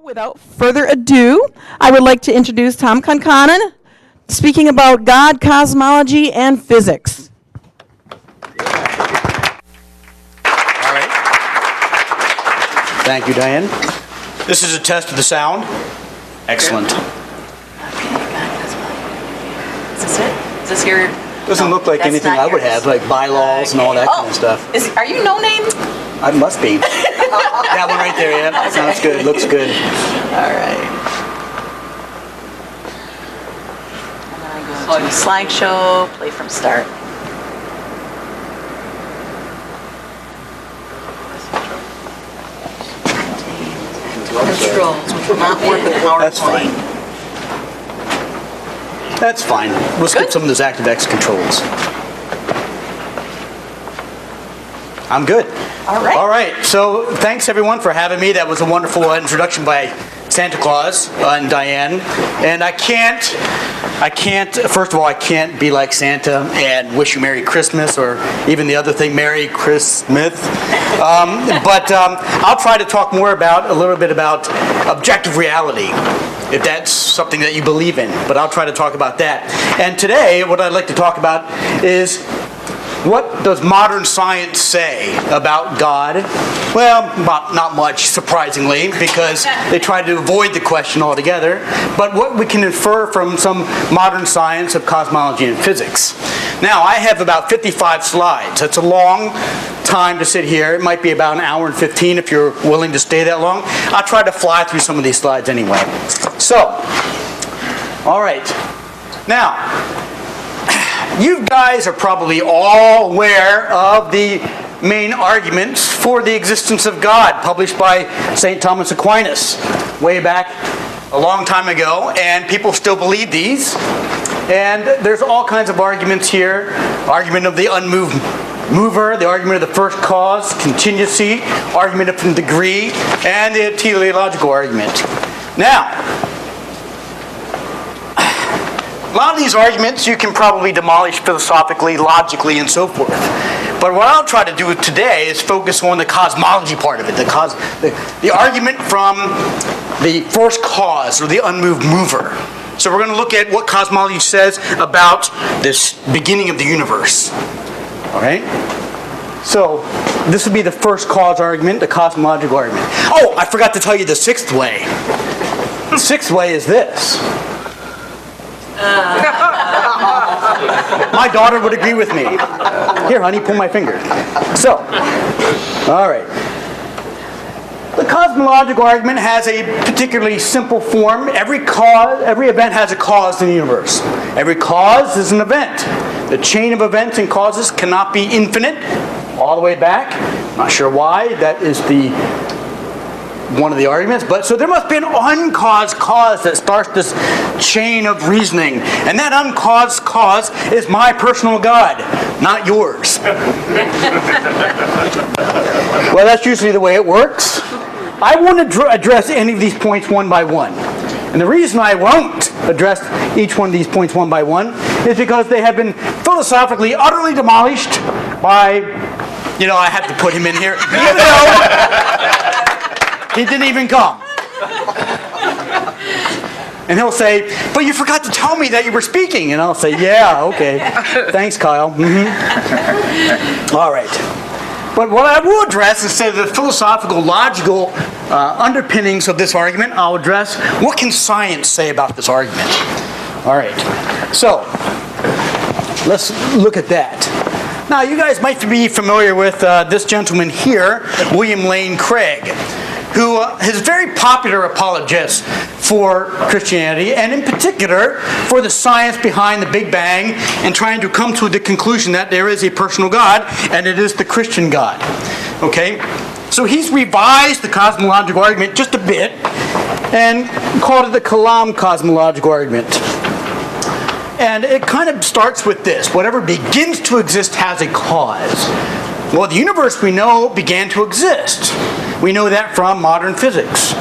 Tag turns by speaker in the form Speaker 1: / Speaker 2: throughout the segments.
Speaker 1: Without further ado, I would like to introduce Tom Concannon, speaking about God, cosmology, and physics.
Speaker 2: All right. Thank you, Diane. This is a test of the sound. Excellent.
Speaker 3: Okay, God, is this it? Is this your...
Speaker 2: Doesn't look like
Speaker 3: that's
Speaker 2: anything
Speaker 3: not
Speaker 2: I would
Speaker 3: yours.
Speaker 2: have, like bylaws and all that kind of stuff.
Speaker 3: Are you no name?
Speaker 2: I must be. That one right there, yeah. Sounds good. Looks good.
Speaker 3: All right. And then I go to slideshow, play from start. Controls, which will not work with PowerPoint.
Speaker 2: That's fine. That's fine. We'll skip some of those ActiveX controls. I'm good.
Speaker 3: All right.
Speaker 2: All right. So thanks everyone for having me. That was a wonderful introduction by Santa Claus and Diane. And I can't, first of all, I can't be like Santa and wish you Merry Christmas or even the other thing, Merry Christmas. But I'll try to talk more a little bit about objective reality, if that's something that you believe in. But I'll try to talk about that. And today, what I'd like to talk about is, what does modern science say about God? Well, not much, surprisingly, because they try to avoid the question altogether. But what we can infer from some modern science of cosmology and physics. Now, I have about 55 slides. That's a long time to sit here. It might be about an hour and 15 if you're willing to stay that long. I'll try to fly through some of these slides anyway. So, all right. Now, you guys are probably all aware of the main arguments for the existence of God, published by St. Thomas Aquinas way back a long time ago, and people still believe these. And there's all kinds of arguments here. Argument of the unmoved mover, the argument of the first cause, contingency, argument of the degree, and the teleological argument. Now, a lot of these arguments you can probably demolish philosophically, logically, and so forth. But what I'll try to do today is focus on the cosmology part of it, the argument from the first cause, or the unmoved mover. So we're going to look at what cosmology says about this beginning of the universe. All right? So this would be the first cause argument, the cosmological argument. Oh, I forgot to tell you the sixth way. The sixth way is this. My daughter would agree with me. Here, honey, pull my finger. So, all right. The cosmological argument has a particularly simple form. Every event has a cause in the universe. Every cause is an event. The chain of events and causes cannot be infinite all the way back. Not sure why. That is one of the arguments, but so there must be an uncaused cause that starts this chain of reasoning, and that uncaused cause is my personal God, not yours. Well, that's usually the way it works. I won't address any of these points one by one, and the reason I won't address each one of these points one by one is because they have been philosophically utterly demolished by, I have to put him in here, even though he didn't even come. And he'll say, but you forgot to tell me that you were speaking. And I'll say, yeah, okay. Thanks, Kyle. Mm-hmm. All right. But what I will address, instead of the philosophical, logical underpinnings of this argument, I'll address what can science say about this argument. All right. So, let's look at that. Now, you guys might be familiar with this gentleman here, William Lane Craig, who is very popular apologist for Christianity, and in particular for the science behind the Big Bang and trying to come to the conclusion that there is a personal God, and it is the Christian God. Okay? So he's revised the cosmological argument just a bit and called it the Kalam cosmological argument. And it kind of starts with this. Whatever begins to exist has a cause. Well, the universe, we know, began to exist. We know that from modern physics.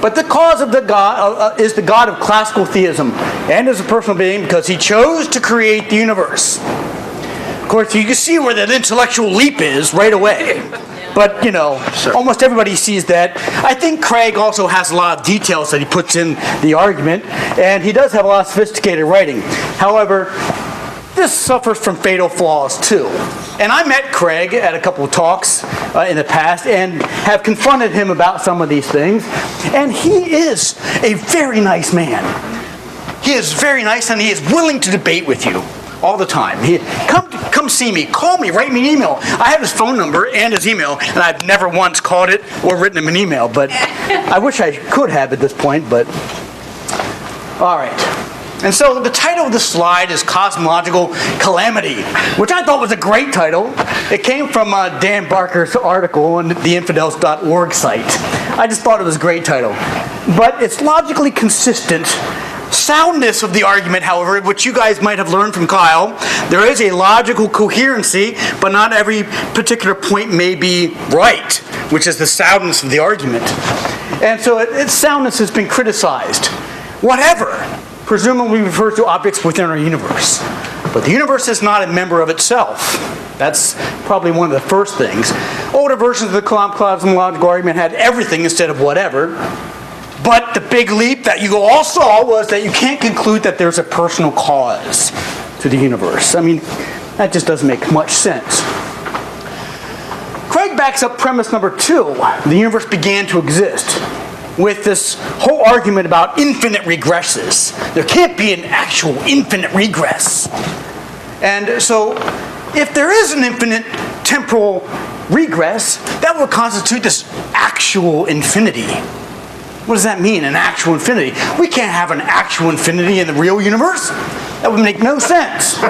Speaker 2: But the cause of the God is the God of classical theism and is a personal being because he chose to create the universe. Of course, you can see where that intellectual leap is right away. But, almost everybody sees that. I think Craig also has a lot of details that he puts in the argument, and he does have a lot of sophisticated writing. However, this suffers from fatal flaws too. And I met Craig at a couple of talks in the past and have confronted him about some of these things. And he is a very nice man. He is very nice, and he is willing to debate with you all the time. Come see me, call me, write me an email. I have his phone number and his email, and I've never once called it or written him an email, but I wish I could have at this point, but all right. And so the title of the slide is Cosmological Calamity, which I thought was a great title. It came from Dan Barker's article on the infidels.org site. I just thought it was a great title. But it's logically consistent. Soundness of the argument, however, which you guys might have learned from Kyle, there is a logical coherency, but not every particular point may be right, which is the soundness of the argument. And so its soundness has been criticized. Whatever presumably refers to objects within our universe. But the universe is not a member of itself. That's probably one of the first things. Older versions of the cosmological argument had everything instead of whatever. But the big leap that you all saw was that you can't conclude that there's a personal cause to the universe. I mean, that just doesn't make much sense. Craig backs up premise number 2. The universe began to exist with this whole argument about infinite regresses. There can't be an actual infinite regress. And so, if there is an infinite temporal regress, that would constitute this actual infinity. What does that mean, an actual infinity? We can't have an actual infinity in the real universe. That would make no sense.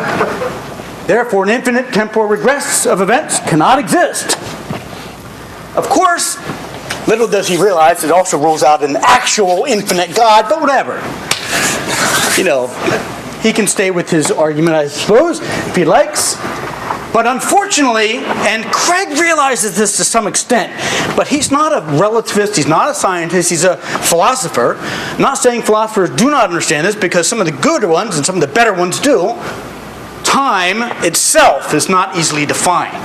Speaker 2: Therefore, an infinite temporal regress of events cannot exist. Of course, little does he realize it also rules out an actual infinite God, but whatever. He can stay with his argument, I suppose, if he likes. But unfortunately, and Craig realizes this to some extent, but he's not a relativist, he's not a scientist, he's a philosopher. I'm not saying philosophers do not understand this, because some of the good ones and some of the better ones do. Time itself is not easily defined.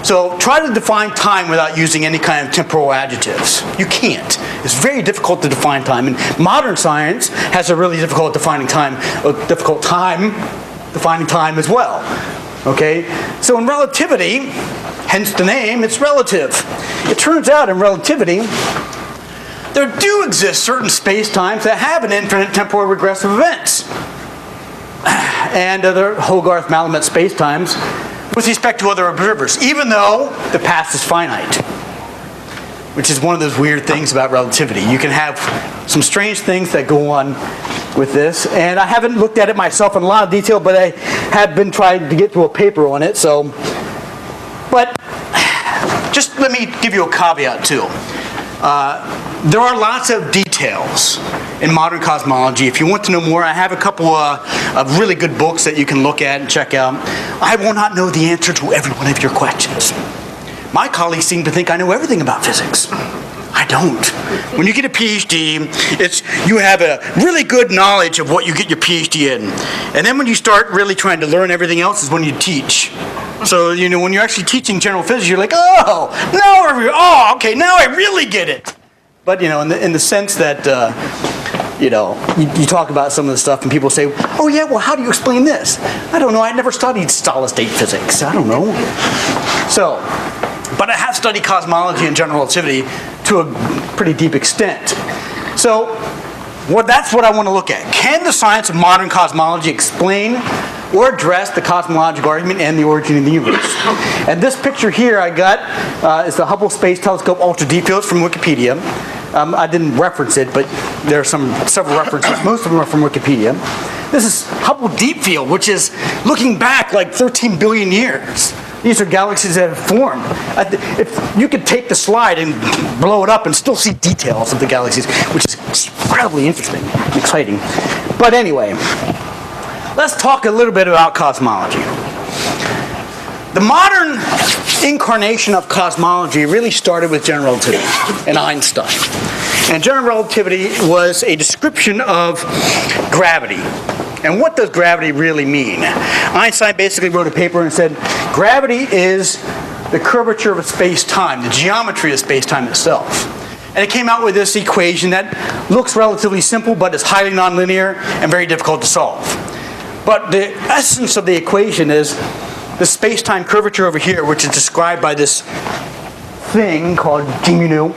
Speaker 2: So try to define time without using any kind of temporal adjectives. You can't. It's very difficult to define time, and modern science has a really difficult time defining time as well. Okay? So in relativity, hence the name, it's relative. It turns out in relativity, there do exist certain space-times that have an infinite temporal regress of events. And other Hogarth-Malamet space-times with respect to other observers, even though the past is finite, which is one of those weird things about relativity. You can have some strange things that go on with this, and I haven't looked at it myself in a lot of detail, but I have been trying to get to a paper on it, but just let me give you a caveat too. There are lots of details in modern cosmology. If you want to know more, I have a couple of really good books that you can look at and check out. I will not know the answer to every one of your questions. My colleagues seem to think I know everything about physics. I don't. When you get a PhD, you have a really good knowledge of what you get your PhD in. And then when you start really trying to learn everything else is when you teach. So, when you're actually teaching general physics, you're like, okay, now I really get it. But, in the sense that, you talk about some of the stuff and people say, oh yeah, well, how do you explain this? I don't know, I never studied solid state physics. I don't know. So, but I have studied cosmology and general relativity to a pretty deep extent. So, that's what I want to look at. Can the science of modern cosmology explain or address the cosmological argument and the origin of the universe? And this picture here I got is the Hubble Space Telescope Ultra Deep Fields from Wikipedia. I didn't reference it, but there are several references. Most of them are from Wikipedia. This is Hubble Deep Field, which is looking back like 13 billion years. These are galaxies that have formed. If you could take the slide and blow it up and still see details of the galaxies, which is incredibly interesting and exciting. But anyway, let's talk a little bit about cosmology. The modern incarnation of cosmology really started with general relativity and Einstein. And general relativity was a description of gravity. And what does gravity really mean? Einstein basically wrote a paper and said, gravity is the curvature of space-time, the geometry of space-time itself. And it came out with this equation that looks relatively simple, but is highly nonlinear and very difficult to solve. But the essence of the equation is the space-time curvature over here, which is described by this thing called G mu nu.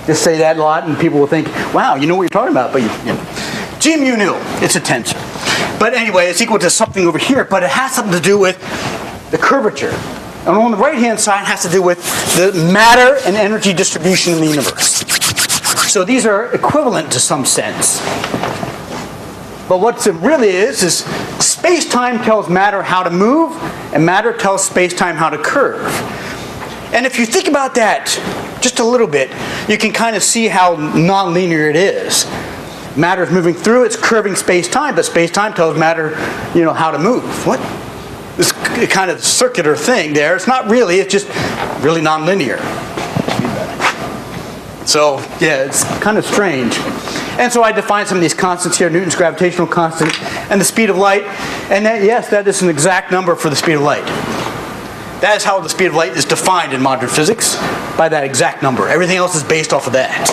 Speaker 2: Just say that a lot, and people will think, wow, you know what you're talking about. But G mu nu, it's a tensor. But anyway, it's equal to something over here, but it has something to do with the curvature. And on the right-hand side, it has to do with the matter and energy distribution in the universe. So these are equivalent to some sense. But what it really is space-time tells matter how to move, and matter tells space-time how to curve. And if you think about that just a little bit, you can kind of see how nonlinear it is. Matter is moving through, it's curving space-time, but space-time tells matter, how to move. What? This kind of circular thing there. It's not really, it's just really nonlinear. So, yeah, it's kind of strange. And so I defined some of these constants here, Newton's gravitational constant and the speed of light. And yes, that is an exact number for the speed of light. That is how the speed of light is defined in modern physics, by that exact number. Everything else is based off of that.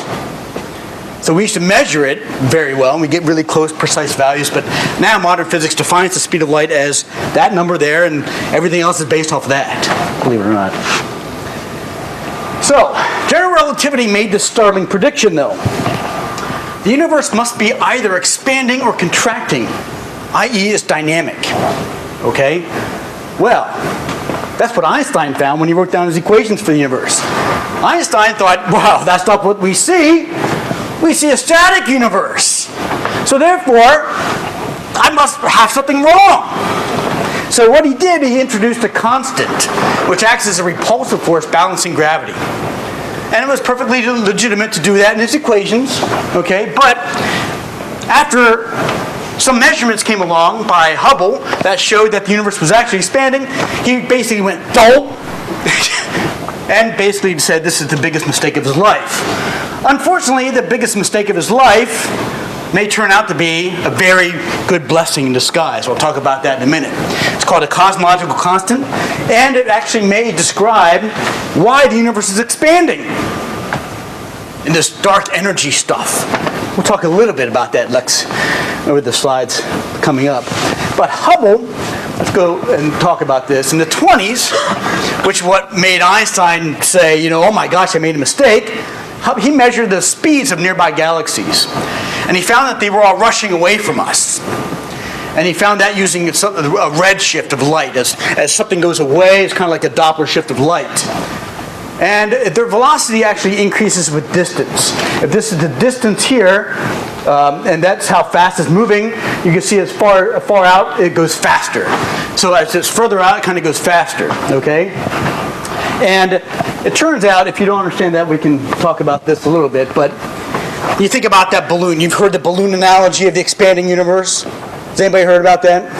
Speaker 2: So we used to measure it very well, and we get really close, precise values, but now modern physics defines the speed of light as that number there, and everything else is based off of that, believe it or not. So, general relativity made this startling prediction, though. The universe must be either expanding or contracting, i.e. it's dynamic. Okay? Well, that's what Einstein found when he wrote down his equations for the universe. Einstein thought, wow, that's not what we see. We see a static universe. So therefore, I must have something wrong. So what he did, he introduced a constant, which acts as a repulsive force balancing gravity. And it was perfectly legitimate to do that in his equations, okay? But after some measurements came along by Hubble that showed that the universe was actually expanding, he basically went, "Doh!" and basically said this is the biggest mistake of his life. Unfortunately, the biggest mistake of his life may turn out to be a very good blessing in disguise. We'll talk about that in a minute. It's called a cosmological constant, and it actually may describe why the universe is expanding in this dark energy stuff. We'll talk a little bit about that, Lex, with the slides coming up. But Hubble, let's go and talk about this. In the 20s, which is what made Einstein say, oh my gosh, I made a mistake, he measured the speeds of nearby galaxies. And he found that they were all rushing away from us. And he found that using a red shift of light. As something goes away, it's kind of like a Doppler shift of light. And their velocity actually increases with distance. If this is the distance here, and that's how fast it's moving, you can see as far out, it goes faster. So as it's further out, it kind of goes faster, okay? And it turns out, if you don't understand that, we can talk about this a little bit, but you think about that balloon. You've heard the balloon analogy of the expanding universe? Has anybody heard about that?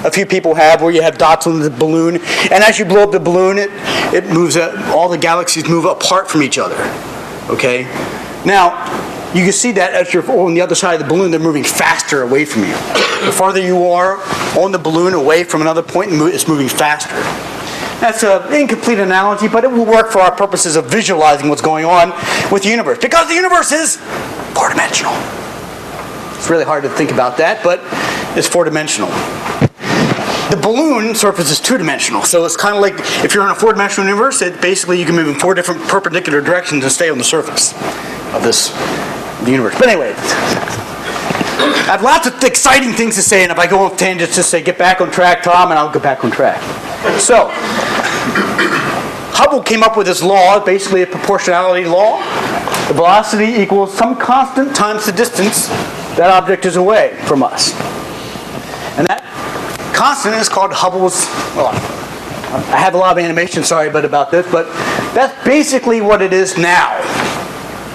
Speaker 2: A few people have, where you have dots on the balloon, and as you blow up the balloon, it moves, all the galaxies move apart from each other, okay? Now, you can see that as you're on the other side of the balloon, they're moving faster away from you. The farther you are on the balloon away from another point, it's moving faster. That's an incomplete analogy, but it will work for our purposes of visualizing what's going on with the universe, because the universe is four-dimensional. It's really hard to think about that, but it's four-dimensional. The balloon surface is two-dimensional, so it's kind of like if you're in a four-dimensional universe, basically you can move in four different perpendicular directions and stay on the surface of the universe. But anyway, I have lots of exciting things to say, and if I go off tangents, just say, get back on track, Tom, and I'll get back on track. So, Hubble came up with this law, basically a proportionality law. The velocity equals some constant times the distance that object is away from us. And that constant is called Hubble's, I have a lot of animation, sorry about this, but that's basically what it is now.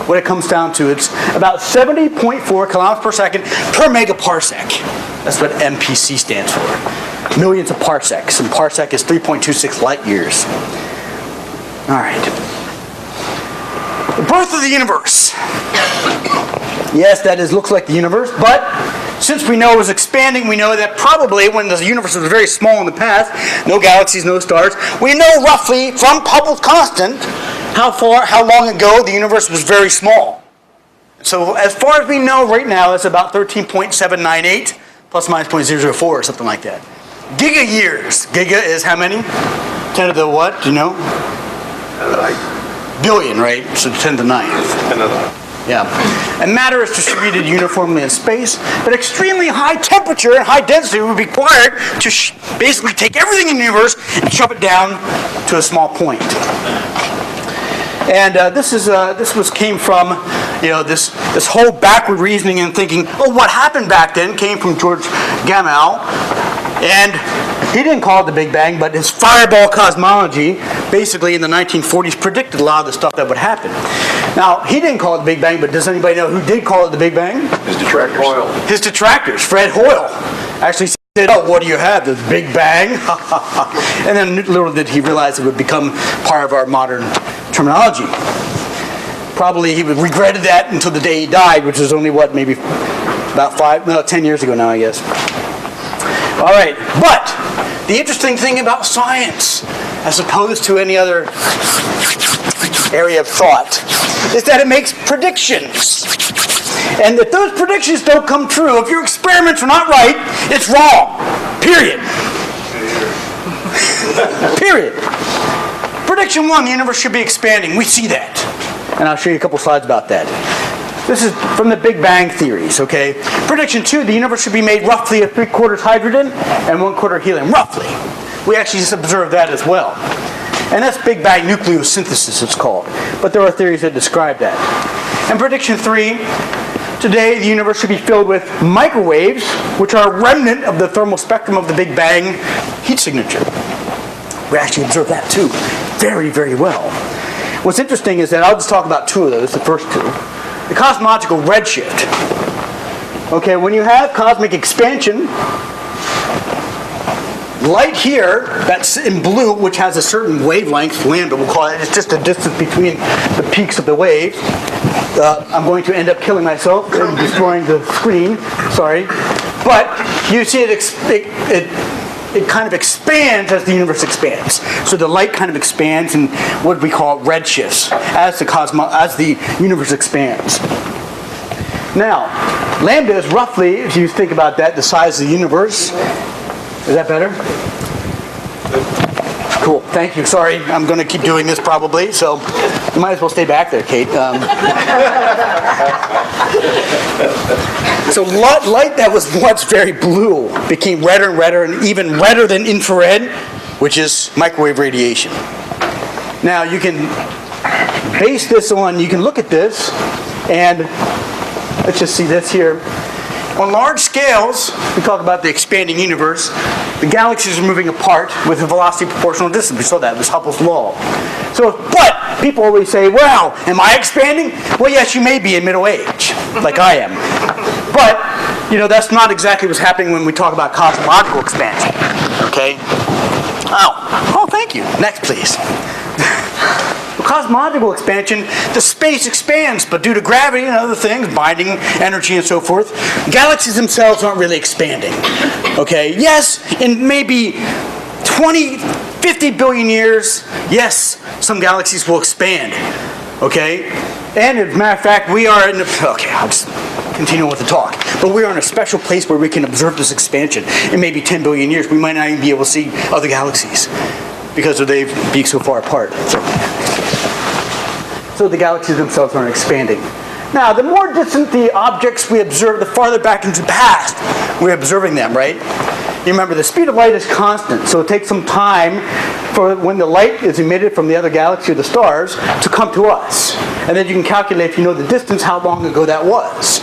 Speaker 2: What it comes down to, it's about 70.4 kilometers per second per megaparsec. That's what MPC stands for. Millions of parsecs, and parsec is 3.26 light years. All right. The birth of the universe. Yes, that looks like the universe, but Since we know it was expanding, we know that probably when the universe was very small in the past, no galaxies, no stars, we know roughly from Hubble's constant how long ago the universe was very small. So as far as we know right now, it's about 13.798 plus minus 0.004 or something like that. Giga years. Giga is how many? 10 to the what? Do you know? Billion, right? So 10 to the 9th. Yeah. And matter is distributed uniformly in space, but extremely high temperature and high density would be required to basically take everything in the universe and shove it down to a small point. And this came from, this whole backward reasoning and thinking, oh, what happened back then came from George Gamow, and he didn't call it the Big Bang, but his fireball cosmology, basically in the 1940s, predicted a lot of the stuff that would happen. Now, he didn't call it the Big Bang, but does anybody know who did call it the Big Bang?
Speaker 4: His detractors. Hoyle.
Speaker 2: His detractors. Fred Hoyle actually said, oh, what do you have, the Big Bang? And then little did he realize it would become part of our modern terminology. Probably he regretted that until the day he died, which was only, maybe about 10 years ago now, I guess. All right, but the interesting thing about science, as opposed to any other area of thought, is that it makes predictions. And if those predictions don't come true, if your experiments are not right, it's wrong. Period. Period. Prediction 1, the universe should be expanding. We see that. And I'll show you a couple slides about that. This is from the Big Bang theories, okay? Prediction 2, the universe should be made roughly of 3/4 hydrogen and 1/4 helium, roughly. We actually just observed that as well. And that's Big Bang nucleosynthesis, it's called. But there are theories that describe that. And prediction 3, today the universe should be filled with microwaves, which are a remnant of the thermal spectrum of the Big Bang heat signature. We actually observed that too, very, very well. What's interesting is that I'll just talk about 2 of those, the first 2. The cosmological redshift. Okay, when you have cosmic expansion, light here, that's in blue, which has a certain wavelength, lambda we'll call it, it's just the distance between the peaks of the wave. I'm going to end up killing myself and destroying the screen, sorry. But you see it kind of expands as the universe expands. So the light kind of expands in what we call redshifts as the universe expands. Now, lambda is roughly, if you think about that, the size of the universe. Is that better? Cool, thank you. Sorry, I'm going to keep doing this probably, so you might as well stay back there, Kate. So light that was once very blue became redder and redder, and even redder than infrared, which is microwave radiation. Now you can base this on, you can look at this, and let's just see this here. On large scales, we talk about the expanding universe, the galaxies are moving apart with a velocity proportional distance. We saw that, it was Hubble's law. But people always say, well, am I expanding? Well, yes, you may be in middle age, like I am. But, that's not exactly what's happening when we talk about cosmological expansion, okay? Oh, thank you. Next, please. Cosmological expansion, the space expands, but due to gravity and other things, binding energy and so forth, galaxies themselves aren't really expanding. Okay? Yes, in maybe 20, 50 billion years, yes, some galaxies will expand. Okay? And as a matter of fact, we are in I'll just continue with the talk. But we are in a special place where we can observe this expansion. In maybe 10 billion years, we might not even be able to see other galaxies because they be so far apart. So the galaxies themselves aren't expanding. Now, the more distant the objects we observe, the farther back into the past we're observing them, right? You remember, the speed of light is constant, so it takes some time for when the light is emitted from the other galaxy or the stars to come to us. And then you can calculate, if you know the distance, how long ago that was.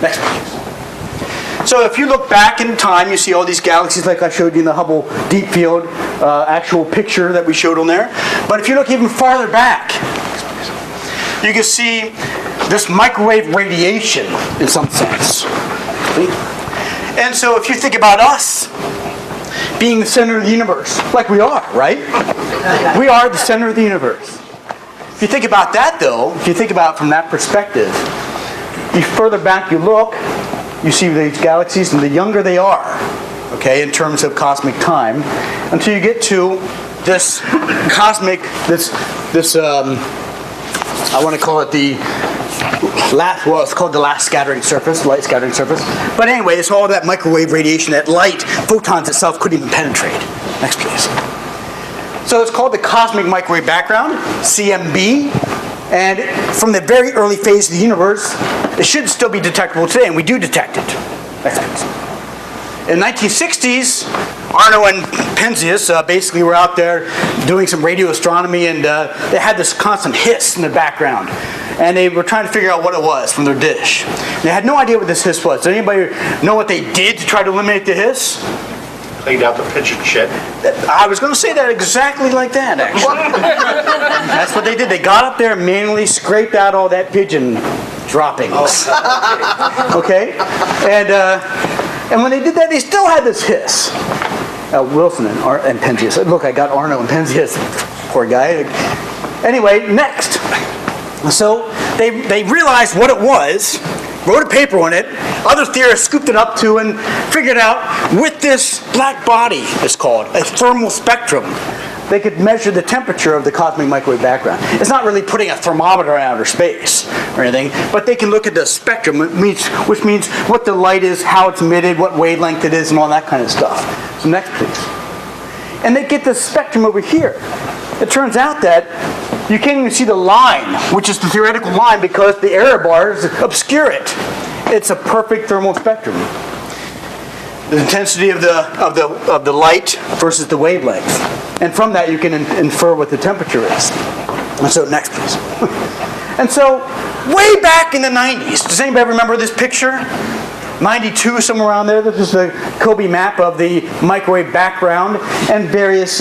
Speaker 2: Next, please. So if you look back in time, you see all these galaxies like I showed you in the Hubble Deep Field actual picture that we showed on there. But if you look even farther back, you can see this microwave radiation in some sense. And so if you think about us being the center of the universe, like we are, right? We are the center of the universe. If you think about that though, if you think about it from that perspective, the further back you look, you see these galaxies, and the younger they are, okay, in terms of cosmic time, until you get to this cosmic, I want to call it the last, well, it's called the last scattering surface, light scattering surface. But anyway, it's all that microwave radiation, that light, photons itself couldn't even penetrate. Next, please. So it's called the cosmic microwave background, CMB. And from the very early phase of the universe, it should still be detectable today, and we do detect it. Next, please. In the 1960s, Arno and Penzias basically were out there doing some radio astronomy, and they had this constant hiss in the background. And they were trying to figure out what it was from their dish. They had no idea what this hiss was. Does anybody know what they did to try to eliminate the hiss?
Speaker 4: Cleaned out the pigeon shit.
Speaker 2: I was going to say that exactly like that, actually. That's what they did. They got up there and manually scraped out all that pigeon droppings. Okay? And when they did that, they still had this hiss. Wilson and Penzias. Look, I got Arno and Penzias. Poor guy. Anyway, next. So they realized what it was, wrote a paper on it. Other theorists scooped it up too and figured out with this black body, it's called, a thermal spectrum, they could measure the temperature of the cosmic microwave background. It's not really putting a thermometer in outer space or anything, but they can look at the spectrum, which means what the light is, how it's emitted, what wavelength it is, and all that kind of stuff. So next, please. And they get the spectrum over here. It turns out that you can't even see the line, which is the theoretical line, because the error bars obscure it. It's a perfect thermal spectrum. The intensity of the light versus the wavelength. And from that you can infer what the temperature is. And so next, please. And so way back in the 90s, does anybody remember this picture? 92, somewhere around there. This is a Kobe map of the microwave background and various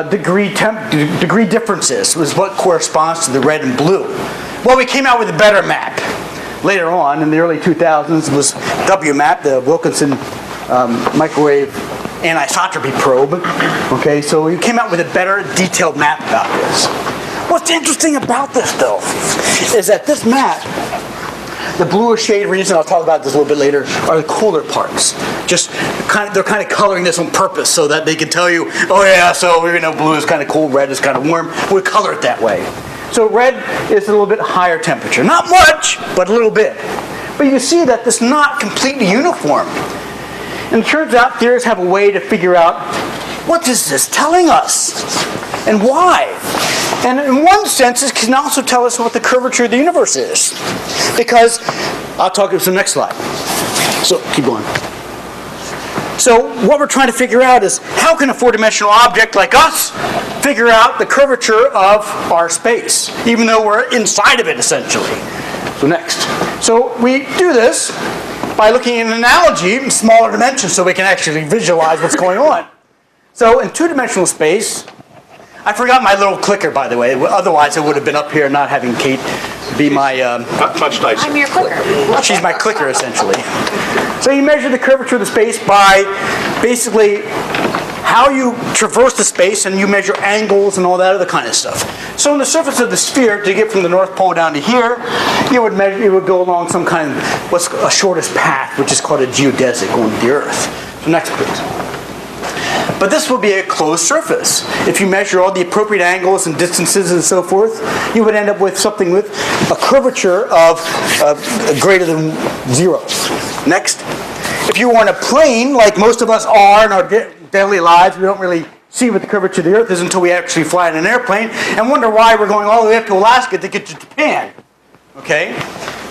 Speaker 2: degree differences was what corresponds to the red and blue. Well, we came out with a better map. Later on, in the early 2000s, was WMAP, the Wilkinson microwave anisotropy probe. Okay, so we came out with a better detailed map about this. What's interesting about this, though, is that this map, the bluish shade regions, and I'll talk about this a little bit later, are the cooler parts. They're kind of coloring this on purpose so that they can tell you, oh yeah, so blue is kind of cool, red is kind of warm. We color it that way. So red is a little bit higher temperature. Not much, but a little bit. But you can see that this is not completely uniform. And it turns out theorists have a way to figure out, what is this telling us? And why? And in one sense, it can also tell us what the curvature of the universe is. Because, I'll talk about the next slide. So, keep going. So, what we're trying to figure out is, how can a four-dimensional object like us figure out the curvature of our space, even though we're inside of it, essentially? So, next. So, we do this by looking at an analogy in smaller dimensions so we can actually visualize what's going on. So, in two-dimensional space, I forgot my little clicker, by the way. Otherwise, I would have been up here not having Kate be my...
Speaker 4: much nicer.
Speaker 3: I'm your clicker.
Speaker 2: She's my clicker, essentially. So you measure the curvature of the space by basically how you traverse the space, and you measure angles and all that other kind of stuff. So on the surface of the sphere, to get from the North Pole down to here, you would go along some kind of what's a shortest path, which is called a geodesic, going to the Earth. So next, please. But this will be a closed surface. If you measure all the appropriate angles and distances and so forth, you would end up with something with a curvature of greater than 0. Next. If you were on a plane, like most of us are in our daily lives, we don't really see what the curvature of the Earth is until we actually fly in an airplane and wonder why we're going all the way up to Alaska to get to Japan. Okay?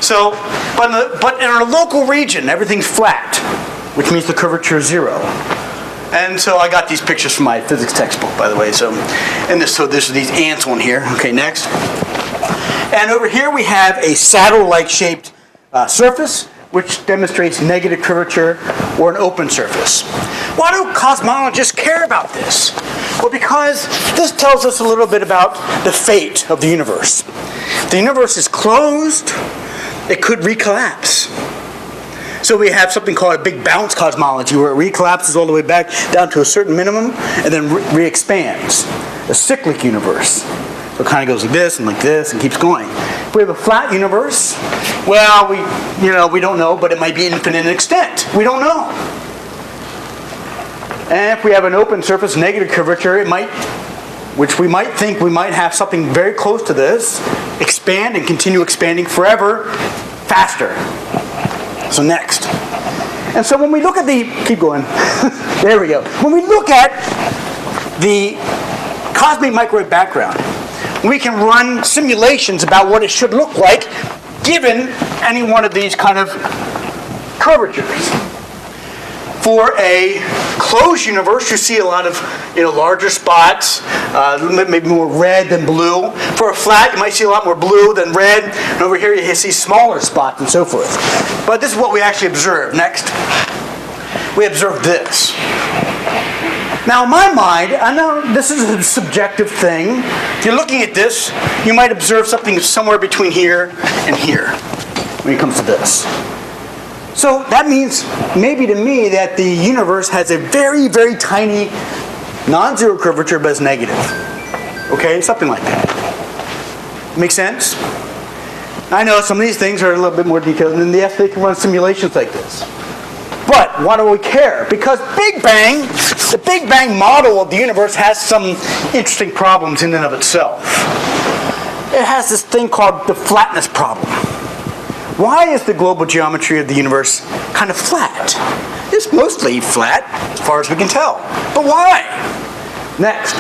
Speaker 2: So, but in our local region, everything's flat, which means the curvature is 0. And so I got these pictures from my physics textbook, by the way. So there's these ants on here. Okay, next. And over here we have a saddle-like shaped surface, which demonstrates negative curvature, or an open surface. Why do cosmologists care about this? Well, because this tells us a little bit about the fate of the universe. The universe is closed. It could recollapse. So we have something called a big bounce cosmology, where it recollapses all the way back down to a certain minimum and then re-expands. A cyclic universe. So it kind of goes like this and keeps going. We have a flat universe. Well, we don't know, but it might be infinite in extent. We don't know. And if we have an open surface, negative curvature, it might, which we might think we might have something very close to this, expand and continue expanding forever, faster. So next. And so when we look at keep going, there we go. When we look at the cosmic microwave background, we can run simulations about what it should look like given any one of these kind of curvatures. For a closed universe, you see a lot of larger spots, maybe more red than blue. For a flat, you might see a lot more blue than red. And over here, you see smaller spots and so forth. But this is what we actually observe. Next, we observe this. Now, in my mind, I know this is a subjective thing. If you're looking at this, you might observe something somewhere between here and here when it comes to this. So that means, maybe to me, that the universe has a very, very tiny non-zero curvature, but it's negative. Okay? Something like that. Make sense? I know some of these things are a little bit more detailed, and yes, they can run simulations like this. But why do we care? Because the Big Bang model of the universe has some interesting problems in and of itself. It has this thing called the flatness problem. Why is the global geometry of the universe kind of flat? It's mostly flat, as far as we can tell. But why? Next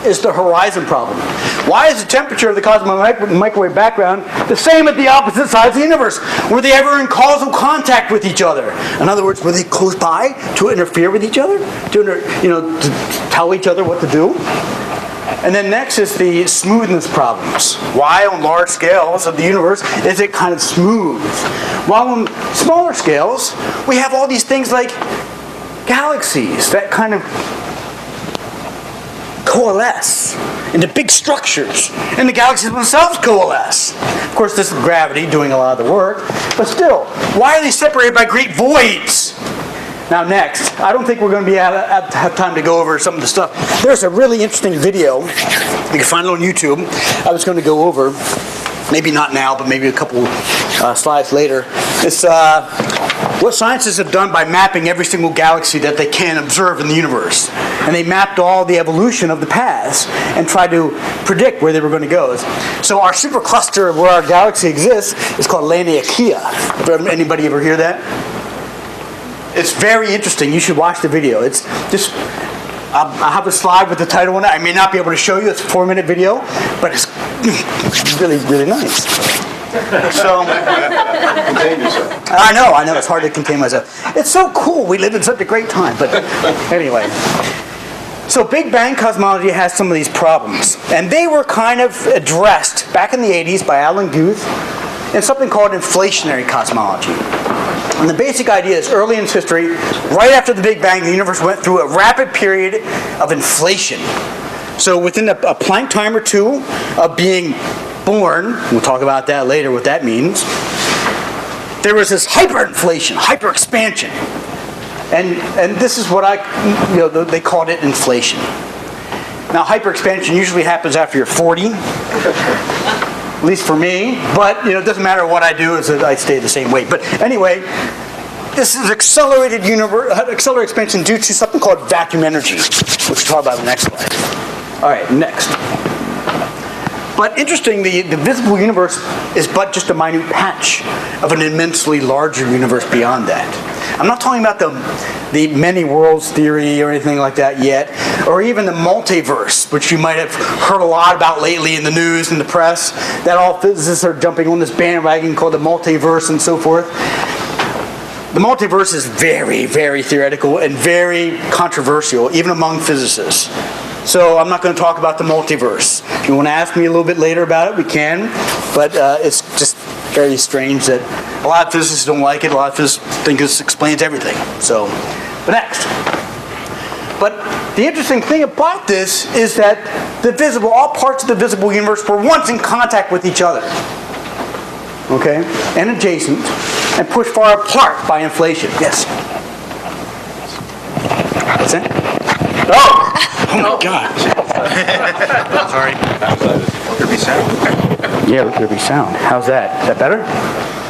Speaker 2: is the horizon problem. Why is the temperature of the cosmic microwave background the same at the opposite sides of the universe? Were they ever in causal contact with each other? In other words, were they close by to interfere with each other? To tell each other what to do? And then next is the smoothness problems. Why on large scales of the universe is it kind of smooth? While on smaller scales, we have all these things like galaxies that kind of coalesce into big structures. And the galaxies themselves coalesce. Of course, this is gravity doing a lot of the work. But still, why are they separated by great voids? Now next, I don't think we're going to have time to go over some of the stuff. There's a really interesting video. You can find it on YouTube. I was going to go over, maybe not now, but maybe a couple slides later. It's what scientists have done by mapping every single galaxy that they can observe in the universe. And they mapped all the evolution of the paths and tried to predict where they were going to go. So our supercluster where our galaxy exists is called Laniakea. Anybody ever hear that? It's very interesting. You should watch the video. It's just, I have a slide with the title on it. I may not be able to show you. It's a 4-minute video, but it's really, really nice. So, I know. It's hard to contain myself. It's so cool. We live in such a great time. But anyway. So Big Bang cosmology has some of these problems. And they were kind of addressed back in the 80s by Alan Guth in something called inflationary cosmology. And the basic idea is early in history, right after the Big Bang, the universe went through a rapid period of inflation. So within a Planck time or two of being born, we'll talk about that later, what that means, there was this hyperinflation, hyperexpansion. And this is what they called it inflation. Now hyperexpansion usually happens after you're 40. At least for me, but it doesn't matter what I do, I stay the same weight. But anyway, this is accelerated expansion due to something called vacuum energy, which we'll talk about in the next slide. All right, next. But interestingly, the visible universe is but just a minute patch of an immensely larger universe beyond that. I'm not talking about the many worlds theory or anything like that yet, or even the multiverse, which you might have heard a lot about lately in the news and the press, that all physicists are jumping on this bandwagon called the multiverse and so forth. The multiverse is very, very theoretical and very controversial, even among physicists. So I'm not going to talk about the multiverse. If you want to ask me a little bit later about it, we can. But it's just very strange that a lot of physicists don't like it. A lot of physicists think this explains everything. So, but next. But the interesting thing about this is that all parts of the visible universe were once in contact with each other. Okay? And adjacent. And pushed far apart by inflation. Yes? What's that? Oh my God. Sorry.
Speaker 4: There be sound.
Speaker 2: Yeah, there be sound. How's that? Is that better?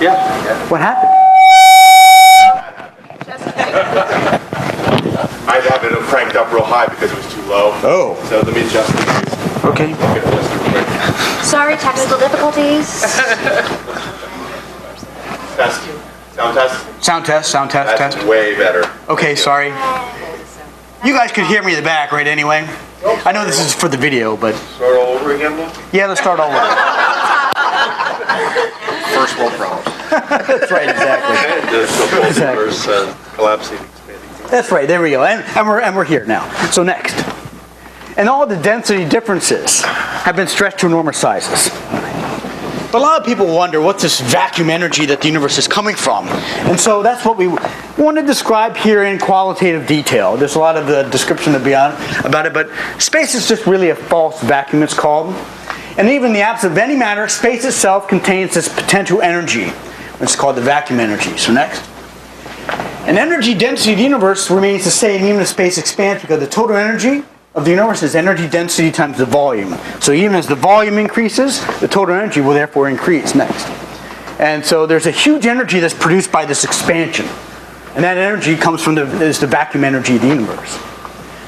Speaker 4: Yeah.
Speaker 2: What happened?
Speaker 4: I'd have it cranked up real high because it was too low.
Speaker 2: Oh.
Speaker 4: So let me adjust these.
Speaker 2: Okay.
Speaker 4: Get it adjusted quick.
Speaker 5: Sorry, technical difficulties.
Speaker 4: Test. Sound test.
Speaker 2: Sound test.
Speaker 4: That's way better.
Speaker 2: Okay, sorry. You guys could hear me in the back, right, anyway? I know this is for the video, but...
Speaker 4: Start all over again now?
Speaker 2: Yeah, let's start all over.
Speaker 4: First world problem.
Speaker 2: That's right, exactly. Exactly.
Speaker 4: Collapsing, expanding.
Speaker 2: That's right, there we go. And we're here now. So next. And all the density differences have been stretched to enormous sizes. But a lot of people wonder what's this vacuum energy that the universe is coming from. And so that's what we want to describe here in qualitative detail. There's a lot of the description to be on about it, but space is just really a false vacuum, it's called. And even in the absence of any matter, space itself contains this potential energy, which is called the vacuum energy. So next. And energy density of the universe remains the same even as space expands because the total energy of the universe is energy density times the volume. So even as the volume increases, the total energy will therefore increase. Next. And so there's a huge energy that's produced by this expansion. And that energy comes from the vacuum energy of the universe.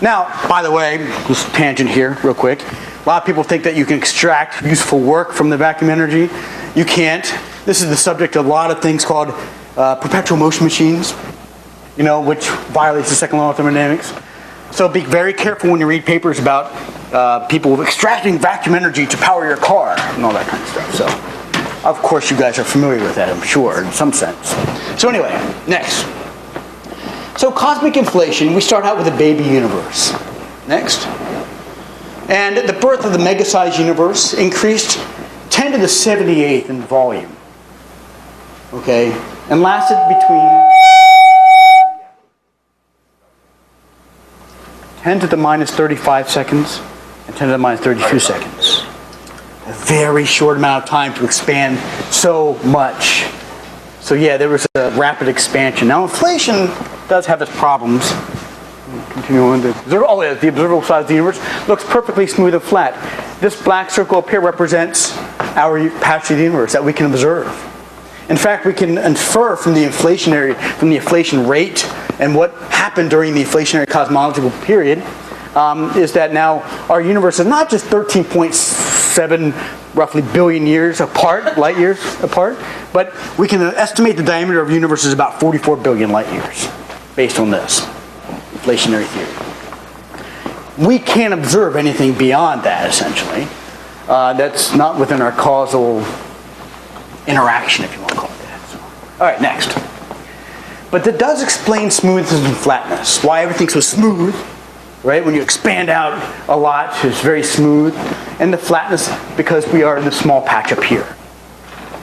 Speaker 2: Now, by the way, just a tangent here real quick. A lot of people think that you can extract useful work from the vacuum energy. You can't. This is the subject of a lot of things called perpetual motion machines, which violates the second law of thermodynamics. So be very careful when you read papers about people extracting vacuum energy to power your car and all that kind of stuff. So, of course, you guys are familiar with that, I'm sure, in some sense. So anyway, next. So cosmic inflation, we start out with a baby universe. Next. And the birth of the mega-sized universe increased 10 to the 78th in volume. Okay? And lasted between 10 to the minus 35 seconds and 10 to the minus 32 seconds. A very short amount of time to expand so much. So yeah, there was a rapid expansion. Now inflation does have its problems. Continue on. The observable size of the universe looks perfectly smooth and flat. This black circle up here represents our patch of the universe that we can observe. In fact, we can infer from the inflation rate and what happened during the inflationary cosmological period is that now our universe is not just 13.7 roughly billion years apart, light years apart, but we can estimate the diameter of the universe is about 44 billion light years based on this inflationary theory. We can't observe anything beyond that, essentially. That's not within our causal interaction, if you want to call it that. So, all right, next. But that does explain smoothness and flatness. Why everything's so smooth, right? When you expand out a lot, it's very smooth. And the flatness, because we are in the small patch up here.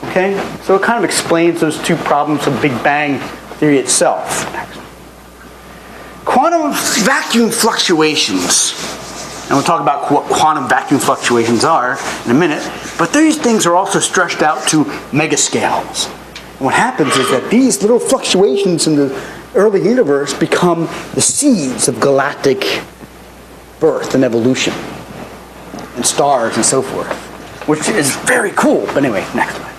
Speaker 2: Okay? So it kind of explains those two problems of Big Bang theory itself. Next. Quantum vacuum fluctuations. And we'll talk about what quantum vacuum fluctuations are in a minute. But these things are also stretched out to megascales. And what happens is that these little fluctuations in the early universe become the seeds of galactic birth and evolution. And stars and so forth. Which is very cool. But anyway, next one.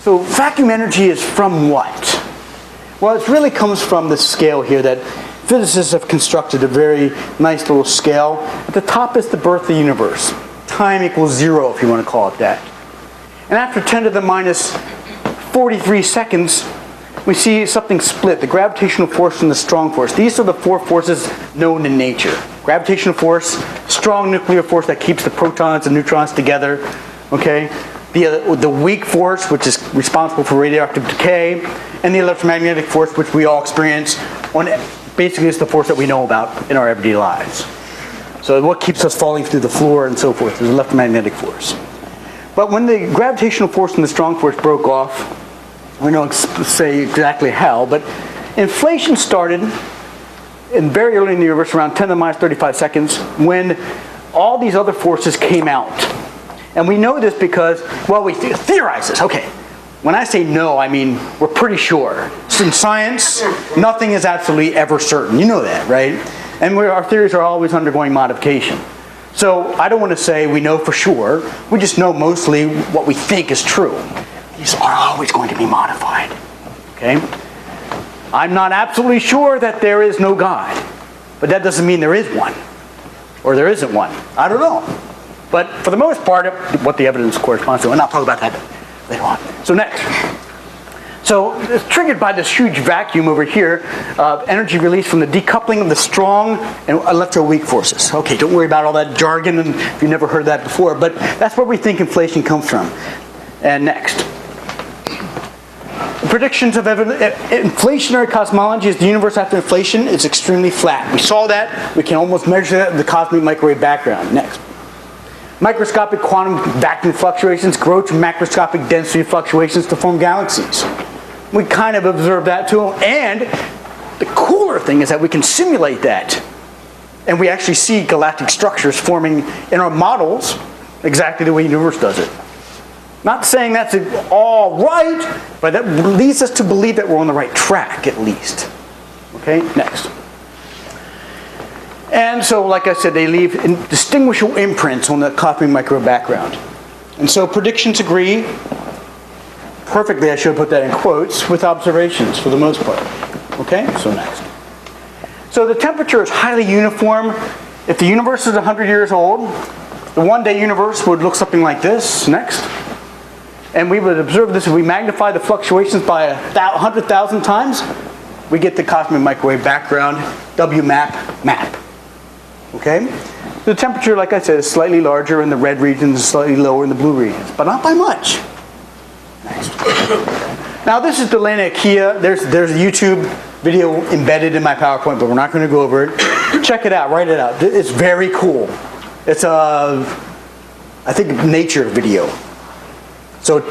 Speaker 2: So vacuum energy is from what? Well, it really comes from the scale here that physicists have constructed a very nice little scale. At the top is the birth of the universe. Time equals 0, if you want to call it that. And after 10 to the minus 43 seconds, we see something split, the gravitational force and the strong force. These are the four forces known in nature. Gravitational force, strong nuclear force that keeps the protons and neutrons together. Okay? The weak force, which is responsible for radioactive decay, and the electromagnetic force, which we all experience basically it's the force that we know about in our everyday lives. So what keeps us falling through the floor and so forth is the electromagnetic force. But when the gravitational force and the strong force broke off, we don't say exactly how, but inflation started very early in the universe, around 10 to the minus 35 seconds, when all these other forces came out. And we know this because, well, we theorize this. Okay, when I say no, I mean we're pretty sure. So in science, nothing is absolutely ever certain. You know that, right? And our theories are always undergoing modification. So I don't want to say we know for sure. We just know mostly what we think is true. These are always going to be modified. Okay? I'm not absolutely sure that there is no God, but that doesn't mean there is one, or there isn't one. I don't know. But for the most part, what the evidence corresponds to, and I'll talk about that later on. So next. So it's triggered by this huge vacuum over here of energy released from the decoupling of the strong and electroweak forces. Okay, don't worry about all that jargon and if you've never heard that before, but that's where we think inflation comes from. And next. Predictions of inflationary cosmology is the universe after inflation is extremely flat. We saw that. We can almost measure that in the cosmic microwave background. Next. Microscopic quantum vacuum fluctuations grow to macroscopic density fluctuations to form galaxies. We kind of observe that too. And the cooler thing is that we can simulate that. And we actually see galactic structures forming in our models exactly the way the universe does it. Not saying that's all right, but that leads us to believe that we're on the right track, at least. Okay, next. And so, like I said, they leave distinguishable imprints on the cosmic microwave background. And so predictions agree perfectly, I should put that in quotes, with observations for the most part. Okay, so next. So the temperature is highly uniform. If the universe is 100 years old, the one-day universe would look something like this. Next. And we would observe this if we magnify the fluctuations by 100,000 times, we get the cosmic microwave background, WMAP, map. Okay? The temperature, like I said, is slightly larger in the red regions, slightly lower in the blue regions, but not by much. Next. Now this is the Laniakea. There's a YouTube video embedded in my PowerPoint, but we're not going to go over it. Check it out, write it out. It's very cool. It's a, I think, nature video. So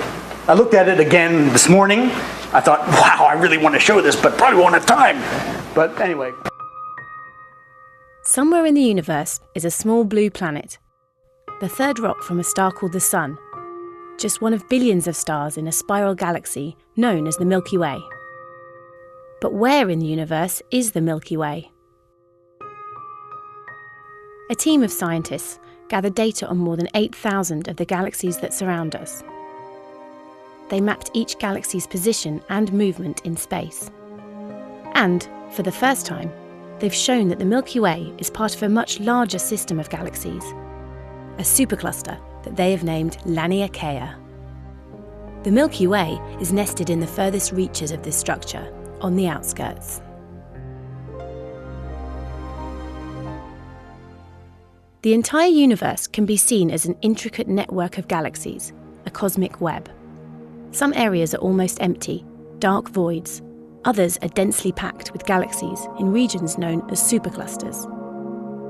Speaker 2: I looked at it again this morning. I thought, wow, I really want to show this, but probably won't have time. But anyway.
Speaker 6: Somewhere in the universe is a small blue planet, the third rock from a star called the Sun, just one of billions of stars in a spiral galaxy known as the Milky Way. But where in the universe is the Milky Way? A team of scientists gathered data on more than 8,000 of the galaxies that surround us. They mapped each galaxy's position and movement in space. And, for the first time, they've shown that the Milky Way is part of a much larger system of galaxies, a supercluster that they have named Laniakea. The Milky Way is nested in the furthest reaches of this structure, on the outskirts. The entire universe can be seen as an intricate network of galaxies, a cosmic web. Some areas are almost empty, dark voids. Others are densely packed with galaxies in regions known as superclusters.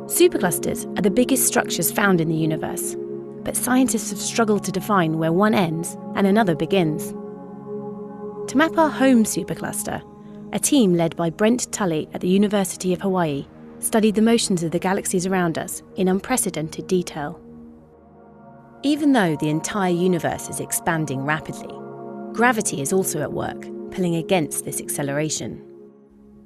Speaker 6: Superclusters are the biggest structures found in the universe, but scientists have struggled to define where one ends and another begins. To map our home supercluster, a team led by Brent Tully at the University of Hawaii studied the motions of the galaxies around us in unprecedented detail. Even though the entire universe is expanding rapidly, gravity is also at work, pulling against this acceleration.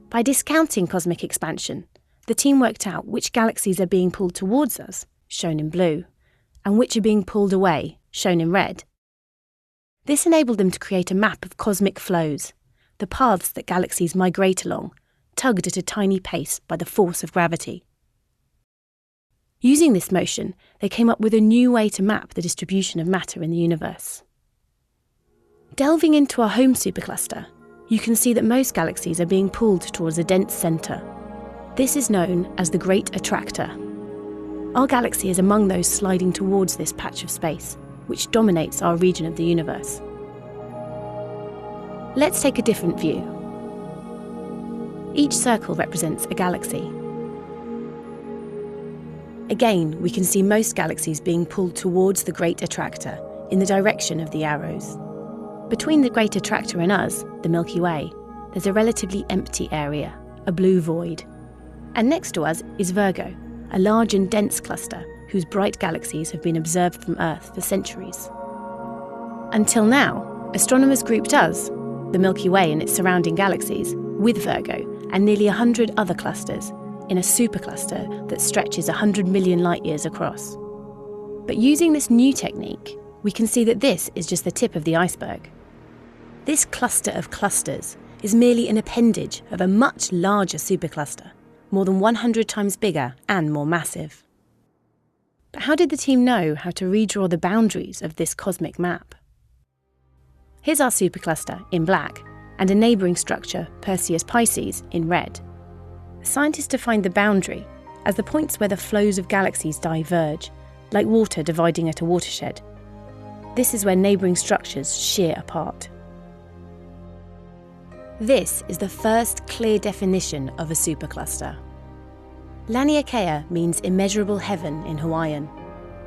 Speaker 6: By discounting cosmic expansion, the team worked out which galaxies are being pulled towards us, shown in blue, and which are being pulled away, shown in red. This enabled them to create a map of cosmic flows, the paths that galaxies migrate along, tugged at a tiny pace by the force of gravity. Using this motion, they came up with a new way to map the distribution of matter in the universe. Delving into our home supercluster, you can see that most galaxies are being pulled towards a dense centre. This is known as the Great Attractor. Our galaxy is among those sliding towards this patch of space, which dominates our region of the universe. Let's take a different view. Each circle represents a galaxy. Again, we can see most galaxies being pulled towards the Great Attractor in the direction of the arrows. Between the Great Attractor and us, the Milky Way, there's a relatively empty area, a blue void. And next to us is Virgo, a large and dense cluster whose bright galaxies have been observed from Earth for centuries. Until now, astronomers grouped us, the Milky Way and its surrounding galaxies, with Virgo and nearly 100 other clusters, in a supercluster that stretches 100 million light-years across. But using this new technique, we can see that this is just the tip of the iceberg. This cluster of clusters is merely an appendage of a much larger supercluster, more than 100 times bigger and more massive. But how did the team know how to redraw the boundaries of this cosmic map? Here's our supercluster in black and a neighbouring structure, Perseus Pisces, in red. Scientists defined the boundary as the points where the flows of galaxies diverge, like water dividing at a watershed. This is where neighbouring structures shear apart. This is the first clear definition of a supercluster. Laniakea means immeasurable heaven in Hawaiian,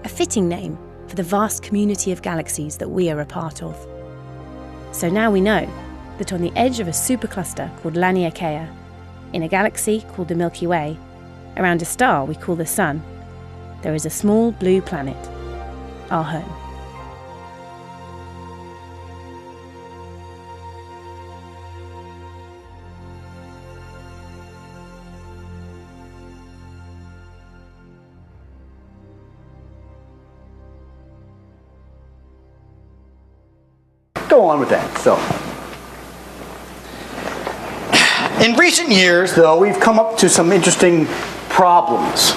Speaker 6: a fitting name for the vast community of galaxies that we are a part of. So now we know that on the edge of a supercluster called Laniakea, in a galaxy called the Milky Way, around a star we call the Sun, there is a small blue planet, our home.
Speaker 2: Go on with that. So, in recent years, though, we've come up to some interesting problems.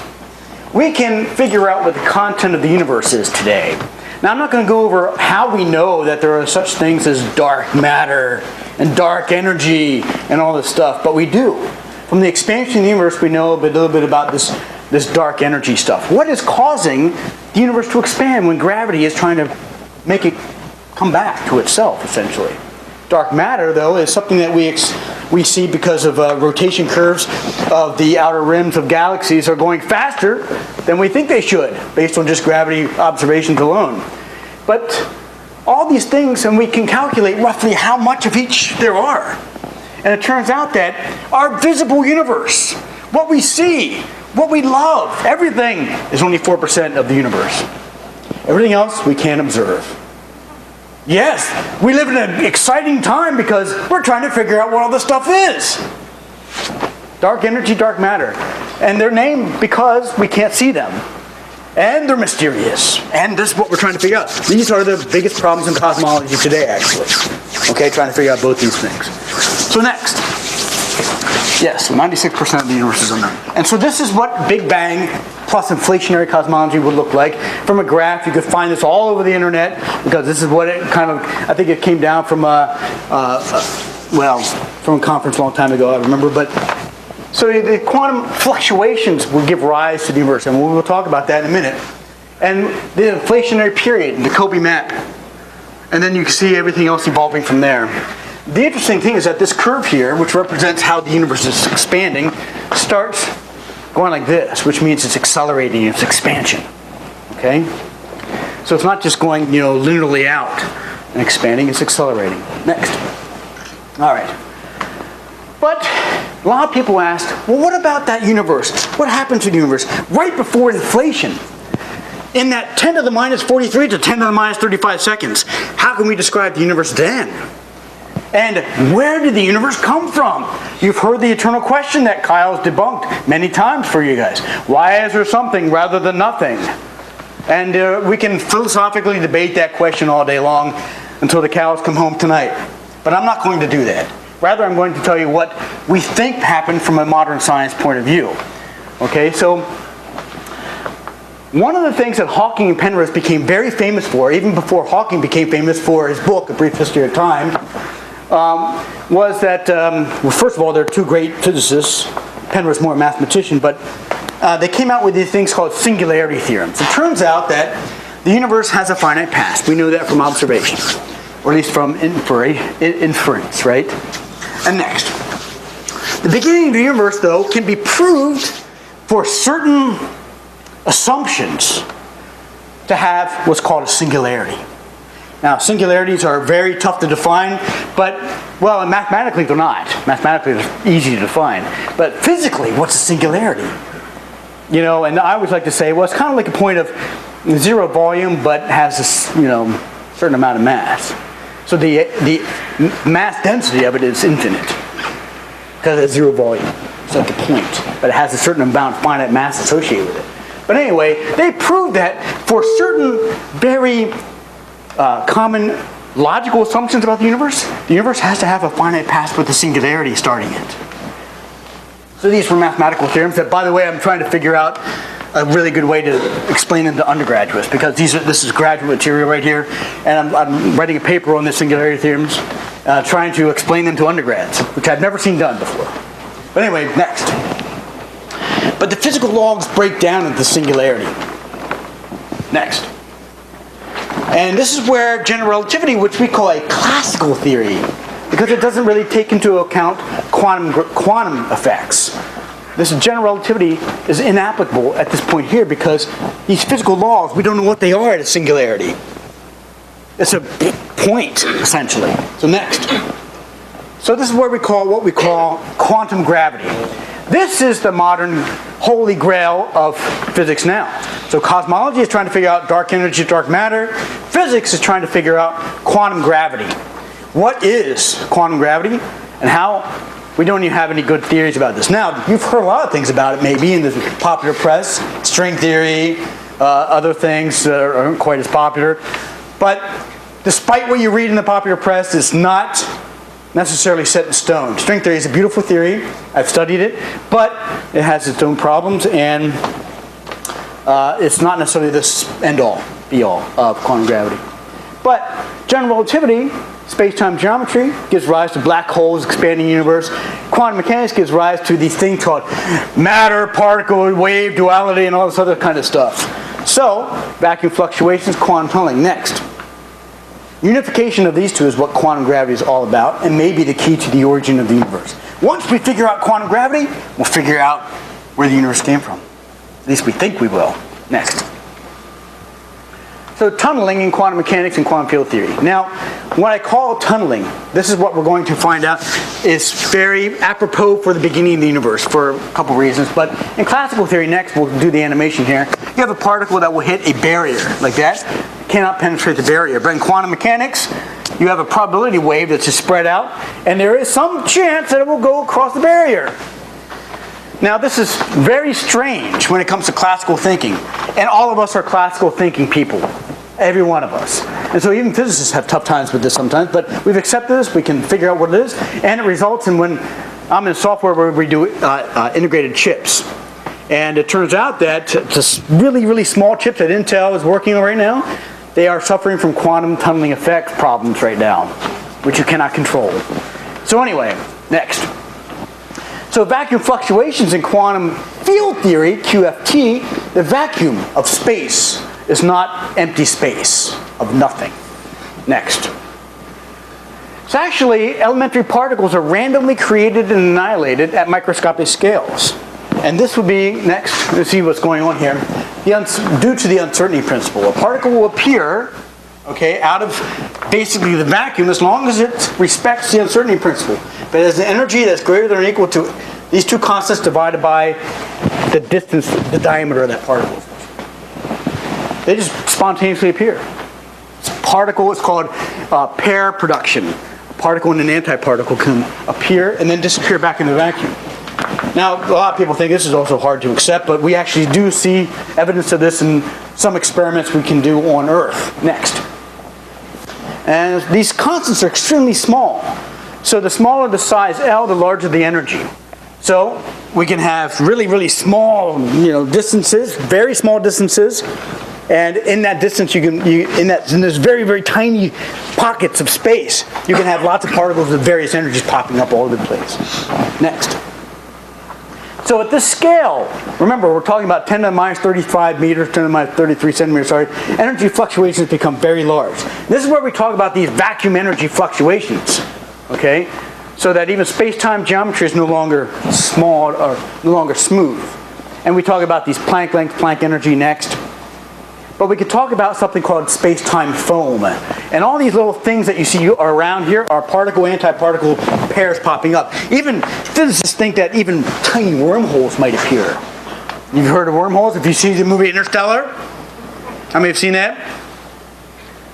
Speaker 2: We can figure out what the content of the universe is today. Now, I'm not going to go over how we know that there are such things as dark matter and dark energy and all this stuff, but we do. From the expansion of the universe, we know a little bit about this dark energy stuff. What is causing the universe to expand when gravity is trying to make it come back to itself, essentially? Dark matter, though, is something that we see because of rotation curves of the outer rims of galaxies are going faster than we think they should, based on just gravity observations alone. But all these things, and we can calculate roughly how much of each there are. And it turns out that our visible universe, what we see, what we love, everything is only 4% of the universe. Everything else we can't observe. Yes, we live in an exciting time because we're trying to figure out what all this stuff is. Dark energy, dark matter. And they're named because we can't see them. And they're mysterious. And this is what we're trying to figure out. These are the biggest problems in cosmology today, actually. Okay, trying to figure out both these things. So next. Yes, 96% of the universe is unknown. And so this is what Big Bang plus inflationary cosmology would look like. From a graph, you could find this all over the internet, because this is what it kind of, I think it came down from from a conference a long time ago, I remember. But so the quantum fluctuations will give rise to the universe, and we'll talk about that in a minute. And the inflationary period, the Kobe map. And then you can see everything else evolving from there. The interesting thing is that this curve here, which represents how the universe is expanding, starts going like this, which means it's accelerating its expansion. Okay? So it's not just going, linearly out and expanding, it's accelerating. Next. All right. But a lot of people ask, well, what about that universe? What happened to the universe right before inflation? In that 10 to the minus 43 to 10 to the minus 35 seconds, how can we describe the universe then? And where did the universe come from? You've heard the eternal question that Kyle's debunked many times for you guys. Why is there something rather than nothing? And we can philosophically debate that question all day long until the cows come home tonight. But I'm not going to do that. Rather, I'm going to tell you what we think happened from a modern science point of view. Okay, so one of the things that Hawking and Penrose became very famous for, even before Hawking became famous for his book, A Brief History of Time, was that, first of all, they're two great physicists. Penrose more a mathematician, but they came out with these things called singularity theorems. It turns out that the universe has a finite past. We know that from observation, or at least from inference, right? And next. The beginning of the universe, though, can be proved for certain assumptions to have what's called a singularity. Now, singularities are very tough to define, but, mathematically they're not. Mathematically they're easy to define. But physically, what's a singularity? And I always like to say, well, it's kind of like a point of zero volume, but has a, certain amount of mass. So the mass density of it is infinite, because it's zero volume. It's like a point, but it has a certain amount of finite mass associated with it. But anyway, they proved that for certain very common logical assumptions about the universe has to have a finite past with a singularity starting it. So these were mathematical theorems that, by the way, I'm trying to figure out a really good way to explain them to undergraduates, because this is graduate material right here, and I'm writing a paper on the singularity theorems, trying to explain them to undergrads, which I've never seen done before. But anyway, next. But the physical laws break down into singularity. Next. And this is where general relativity, which we call a classical theory, because it doesn't really take into account quantum effects. This general relativity is inapplicable at this point here, because these physical laws, we don't know what they are at a singularity. It's a point, essentially. So next. So this is where what we call quantum gravity. This is the modern holy grail of physics now. So cosmology is trying to figure out dark energy, dark matter. Physics is trying to figure out quantum gravity. What is quantum gravity, and how? We don't even have any good theories about this. Now, you've heard a lot of things about it maybe in the popular press, string theory, other things that aren't quite as popular. But despite what you read in the popular press, it's not necessarily set in stone. String theory is a beautiful theory. I've studied it, but it has its own problems, and it's not necessarily the end-all, be-all of quantum gravity. But general relativity, space-time geometry, gives rise to black holes, expanding universe. Quantum mechanics gives rise to these things called matter, particle, wave, duality, and all this other kind of stuff. So, vacuum fluctuations, quantum tunneling. Next. Unification of these two is what quantum gravity is all about, and may be the key to the origin of the universe. Once we figure out quantum gravity, we'll figure out where the universe came from. At least we think we will. Next. So tunneling in quantum mechanics and quantum field theory. Now, what I call tunneling, this is what we're going to find out, is very apropos for the beginning of the universe for a couple reasons. But in classical theory, next we'll do the animation here. You have a particle that will hit a barrier like that. Cannot penetrate the barrier. But in quantum mechanics, you have a probability wave that's just spread out, and there is some chance that it will go across the barrier. Now, this is very strange when it comes to classical thinking. And all of us are classical thinking people. Every one of us. And so even physicists have tough times with this sometimes, but we've accepted this, we can figure out what it is, and it results in when I'm in software where we do integrated chips. And it turns out that the really, really small chips that Intel is working on right now, they are suffering from quantum tunneling effect problems right now, which you cannot control. So anyway, next. So vacuum fluctuations in quantum field theory, QFT, the vacuum of space is not empty space of nothing. Next. So actually, elementary particles are randomly created and annihilated at microscopic scales. And this would be, next, let's see what's going on here. Due to the uncertainty principle, a particle will appear, okay, out of basically the vacuum as long as it respects the uncertainty principle. But as an energy that's greater than or equal to these two constants divided by the distance, the diameter of that particle. They just spontaneously appear. It's a particle, it's called pair production. A particle and an antiparticle can appear and then disappear back in the vacuum. Now, a lot of people think this is also hard to accept, but we actually do see evidence of this in some experiments we can do on Earth. Next. And these constants are extremely small. So the smaller the size L, the larger the energy. So we can have really, really small, distances, very small distances, and in that distance, in those very, very tiny pockets of space, you can have lots of particles with various energies popping up all over the place. Next. So at this scale, remember we're talking about 10 to the minus 35 meters, 10 to the minus 33 centimeters, energy fluctuations become very large. This is where we talk about these vacuum energy fluctuations, okay? So that even space-time geometry is no longer small or no longer smooth. And we talk about these Planck length, Planck energy next. But we could talk about something called space-time foam. And all these little things that you see around here are particle-antiparticle pairs popping up. Even physicists think that even tiny wormholes might appear. You've heard of wormholes? If you see the movie Interstellar? How many have seen that?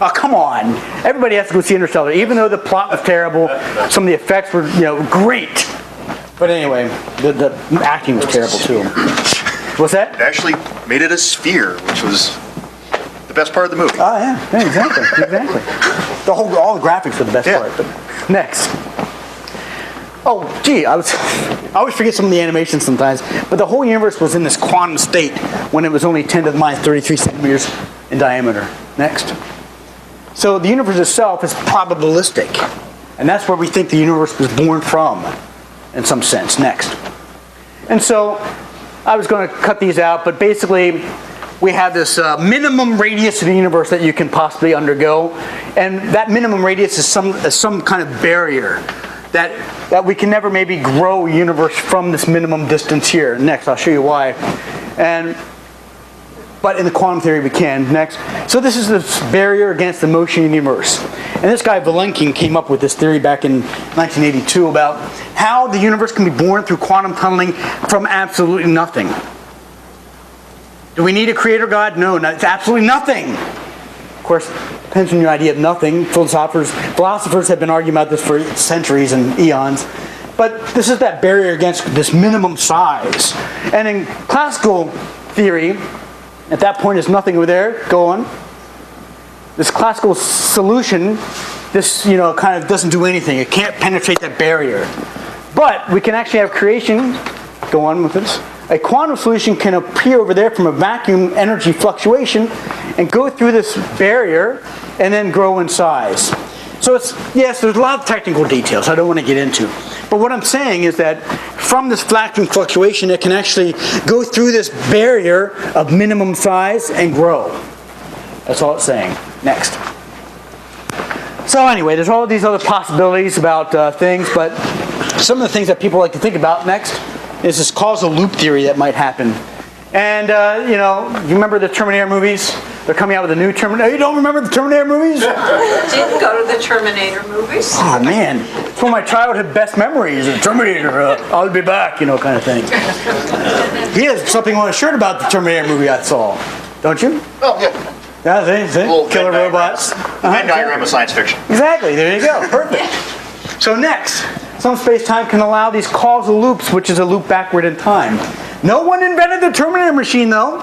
Speaker 2: Oh, come on. Everybody has to go see Interstellar. Even though the plot was terrible, some of the effects were, great. But anyway, the acting was terrible too. What's that?
Speaker 4: It actually made it a sphere, which was the best part of the movie.
Speaker 2: Oh yeah, exactly. All the graphics were the best part. But next. Oh, gee, I always forget some of the animations sometimes. But the whole universe was in this quantum state when it was only 10 to the minus 33 centimeters in diameter. Next. So the universe itself is probabilistic, and that's where we think the universe was born from, in some sense. Next. And so I was going to cut these out, but basically we have this minimum radius of the universe that you can possibly undergo, and that minimum radius is some kind of barrier that we can never maybe grow a universe from this minimum distance here. Next, I'll show you why. But in the quantum theory we can. Next. So this is this barrier against the motion of the universe. And this guy Vilenkin came up with this theory back in 1982 about how the universe can be born through quantum tunneling from absolutely nothing. Do we need a creator God? No, it's absolutely nothing. Of course, depends on your idea of nothing. Philosophers have been arguing about this for centuries and eons. But this is that barrier against this minimum size. And in classical theory, at that point there's nothing over there. Go on. This classical solution, this kind of doesn't do anything. It can't penetrate that barrier. But we can actually have creation. Go on with this. A quantum solution can appear over there from a vacuum energy fluctuation and go through this barrier and then grow in size. So there's a lot of technical details I don't want to get into. But what I'm saying is that from this vacuum fluctuation, it can actually go through this barrier of minimum size and grow. That's all it's saying. Next. So anyway, there's all these other possibilities about things, but some of the things that people like to think about next is this causal loop theory that might happen. And, you remember the Terminator movies? They're coming out with a new Terminator. You don't remember the Terminator movies?
Speaker 3: Didn't go to the Terminator movies.
Speaker 2: Oh, man. It's one of my childhood best memories. The Terminator, I'll be back, kind of thing. He has something on his shirt about the Terminator movie I saw. Don't you?
Speaker 4: Oh, yeah.
Speaker 2: Yeah, see? Killer
Speaker 4: Venn
Speaker 2: robots.
Speaker 4: Venn diagram of science fiction.
Speaker 2: Exactly. There you go. Perfect. So next, some space-time can allow these causal loops, which is a loop backward in time. No one invented the Terminator machine, though.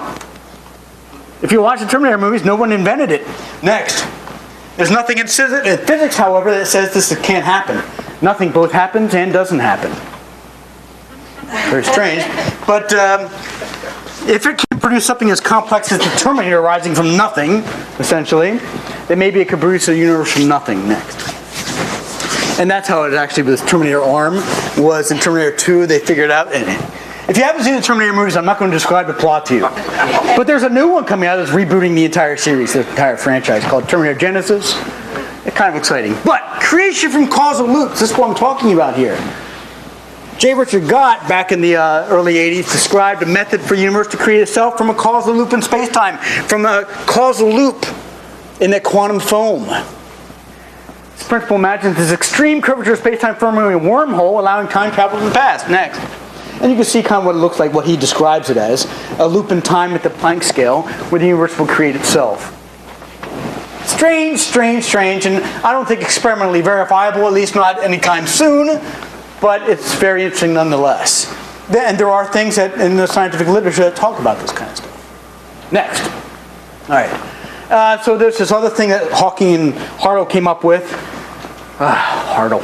Speaker 2: If you watch the Terminator movies, no one invented it. Next. There's nothing in physics, however, that says this can't happen. Nothing both happens and doesn't happen. Very strange. But if it can produce something as complex as the Terminator rising from nothing, essentially, then maybe it could produce a universe from nothing next. And that's how it actually was. Terminator arm was in Terminator 2. They figured out. If you haven't seen the Terminator movies, I'm not going to describe the plot to you. But there's a new one coming out that's rebooting the entire series, the entire franchise, called Terminator Genesis. It's kind of exciting. But creation from causal loops, this is what I'm talking about here. J. Richard Gott, back in the early 80s, described a method for the universe to create itself from a causal loop in space-time, from a causal loop in that quantum foam. This principle imagines this extreme curvature of space-time forming a wormhole, allowing time travel to the past. Next. And you can see kind of what it looks like, what he describes it as, a loop in time at the Planck scale, where the universe will create itself. Strange, strange, strange, and I don't think experimentally verifiable, at least not anytime soon, but it's very interesting nonetheless. And there are things that in the scientific literature that talk about this kind of stuff. Next. All right. So there's this other thing that Hawking and Hartle came up with. Hartle.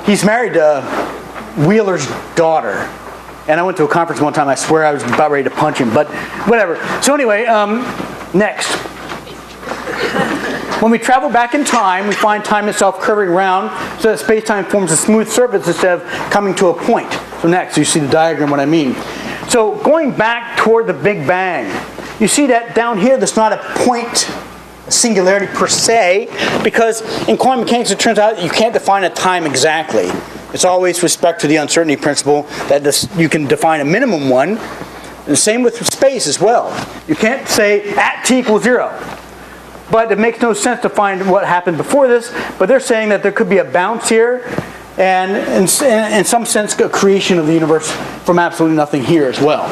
Speaker 2: He's married to Wheeler's daughter. And I went to a conference one time, I swear I was about ready to punch him, but whatever. So anyway, next. When we travel back in time, we find time itself curving around so that space-time forms a smooth surface instead of coming to a point. So next, you see the diagram, what I mean. So going back toward the Big Bang, you see that down here, there's not a point singularity per se, because in quantum mechanics it turns out you can't define a time exactly. It's always with respect to the uncertainty principle that you can define a minimum one. And the same with space as well. You can't say at t equals 0. But it makes no sense to find what happened before this, but they're saying that there could be a bounce here, and in some sense a creation of the universe from absolutely nothing here as well.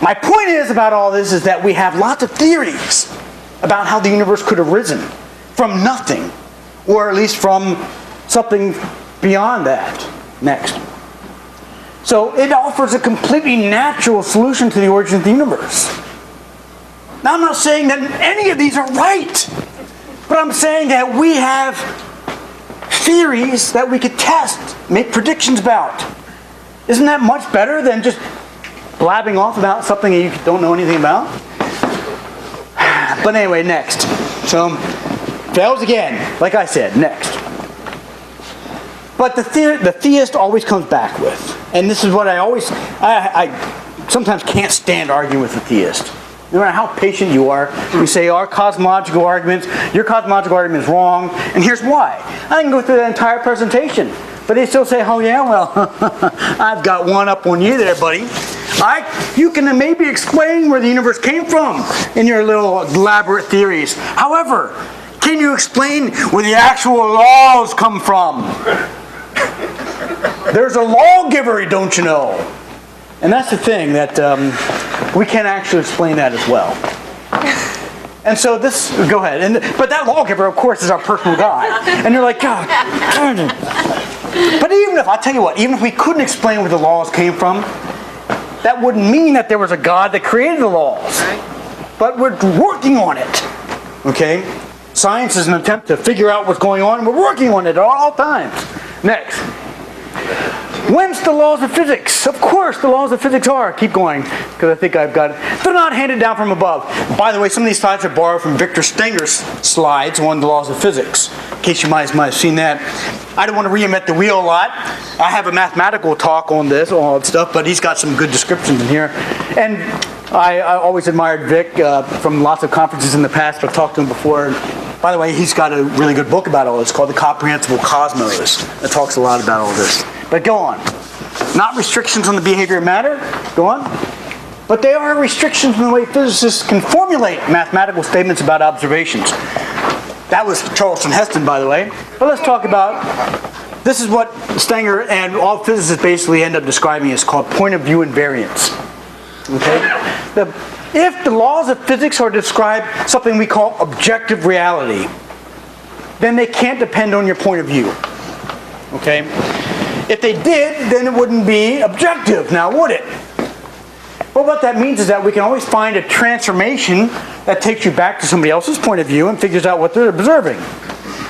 Speaker 2: My point is about all this is that we have lots of theories about how the universe could have risen from nothing, or at least from something beyond that. Next. So it offers a completely natural solution to the origin of the universe. Now I'm not saying that any of these are right, but I'm saying that we have theories that we could test, make predictions about. Isn't that much better than just blabbing off about something that you don't know anything about? But anyway, next. So, fails again, like I said, next. But the theist always comes back with, and this is what I sometimes can't stand arguing with the theist. No matter how patient you are, you say your cosmological argument is wrong, and here's why. I can go through that entire presentation, but they still say, oh yeah, well, I've got one up on you there, buddy. You can maybe explain where the universe came from in your little elaborate theories. However, can you explain where the actual laws come from? There's a lawgiver, don't you know? And that's the thing, that we can't actually explain that as well. And so this, go ahead. But that lawgiver, of course, is our personal God. And you're like, God, darn it. But I'll tell you what, even if we couldn't explain where the laws came from, that wouldn't mean that there was a God that created the laws. But we're working on it. Okay? Science is an attempt to figure out what's going on, and we're working on it at all times. Next. When's the laws of physics? Of course, the laws of physics are. Keep going, because I think I've got it. They're not handed down from above. By the way, some of these slides are borrowed from Victor Stenger's slides on the laws of physics, in case you might have seen that. I don't want to reinvent the wheel a lot. I have a mathematical talk on this, all that stuff, but he's got some good descriptions in here. And I always admired Vic from lots of conferences in the past. I've talked to him before. By the way, he's got a really good book about all this called The Comprehensible Cosmos. It talks a lot about all this. But go on. Not restrictions on the behavior of matter. Go on. But they are restrictions in the way physicists can formulate mathematical statements about observations. That was Charleston Heston, by the way. But let's talk about, this is what Stenger and all physicists basically end up describing as called point of view invariance. Okay? If the laws of physics are to describe something we call objective reality, then they can't depend on your point of view. Okay? If they did, then it wouldn't be objective, now would it? But what that means is that we can always find a transformation that takes you back to somebody else's point of view and figures out what they're observing.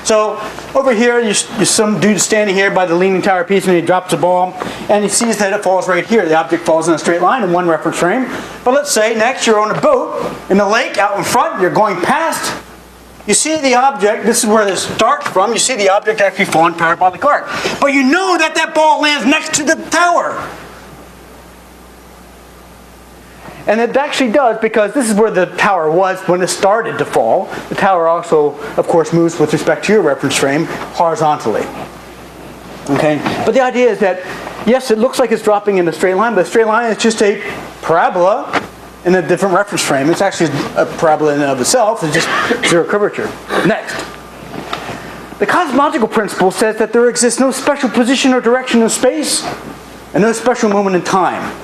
Speaker 2: So over here, you some dude standing here by the Leaning Tower piece, and he drops a ball, and he sees that it falls right here. The object falls in a straight line in one reference frame. But let's say next you're on a boat in the lake out in front, you're going past. You see the object, this is where this starts from, you see the object actually fall in parabolic arc. But you know that that ball lands next to the tower. And it actually does, because this is where the tower was when it started to fall. The tower also, of course, moves with respect to your reference frame horizontally. Okay? But the idea is that, yes, it looks like it's dropping in a straight line, but a straight line is just a parabola in a different reference frame. It's actually a parabola in and of itself. It's just zero curvature. Next. The cosmological principle says that there exists no special position or direction in space and no special moment in time.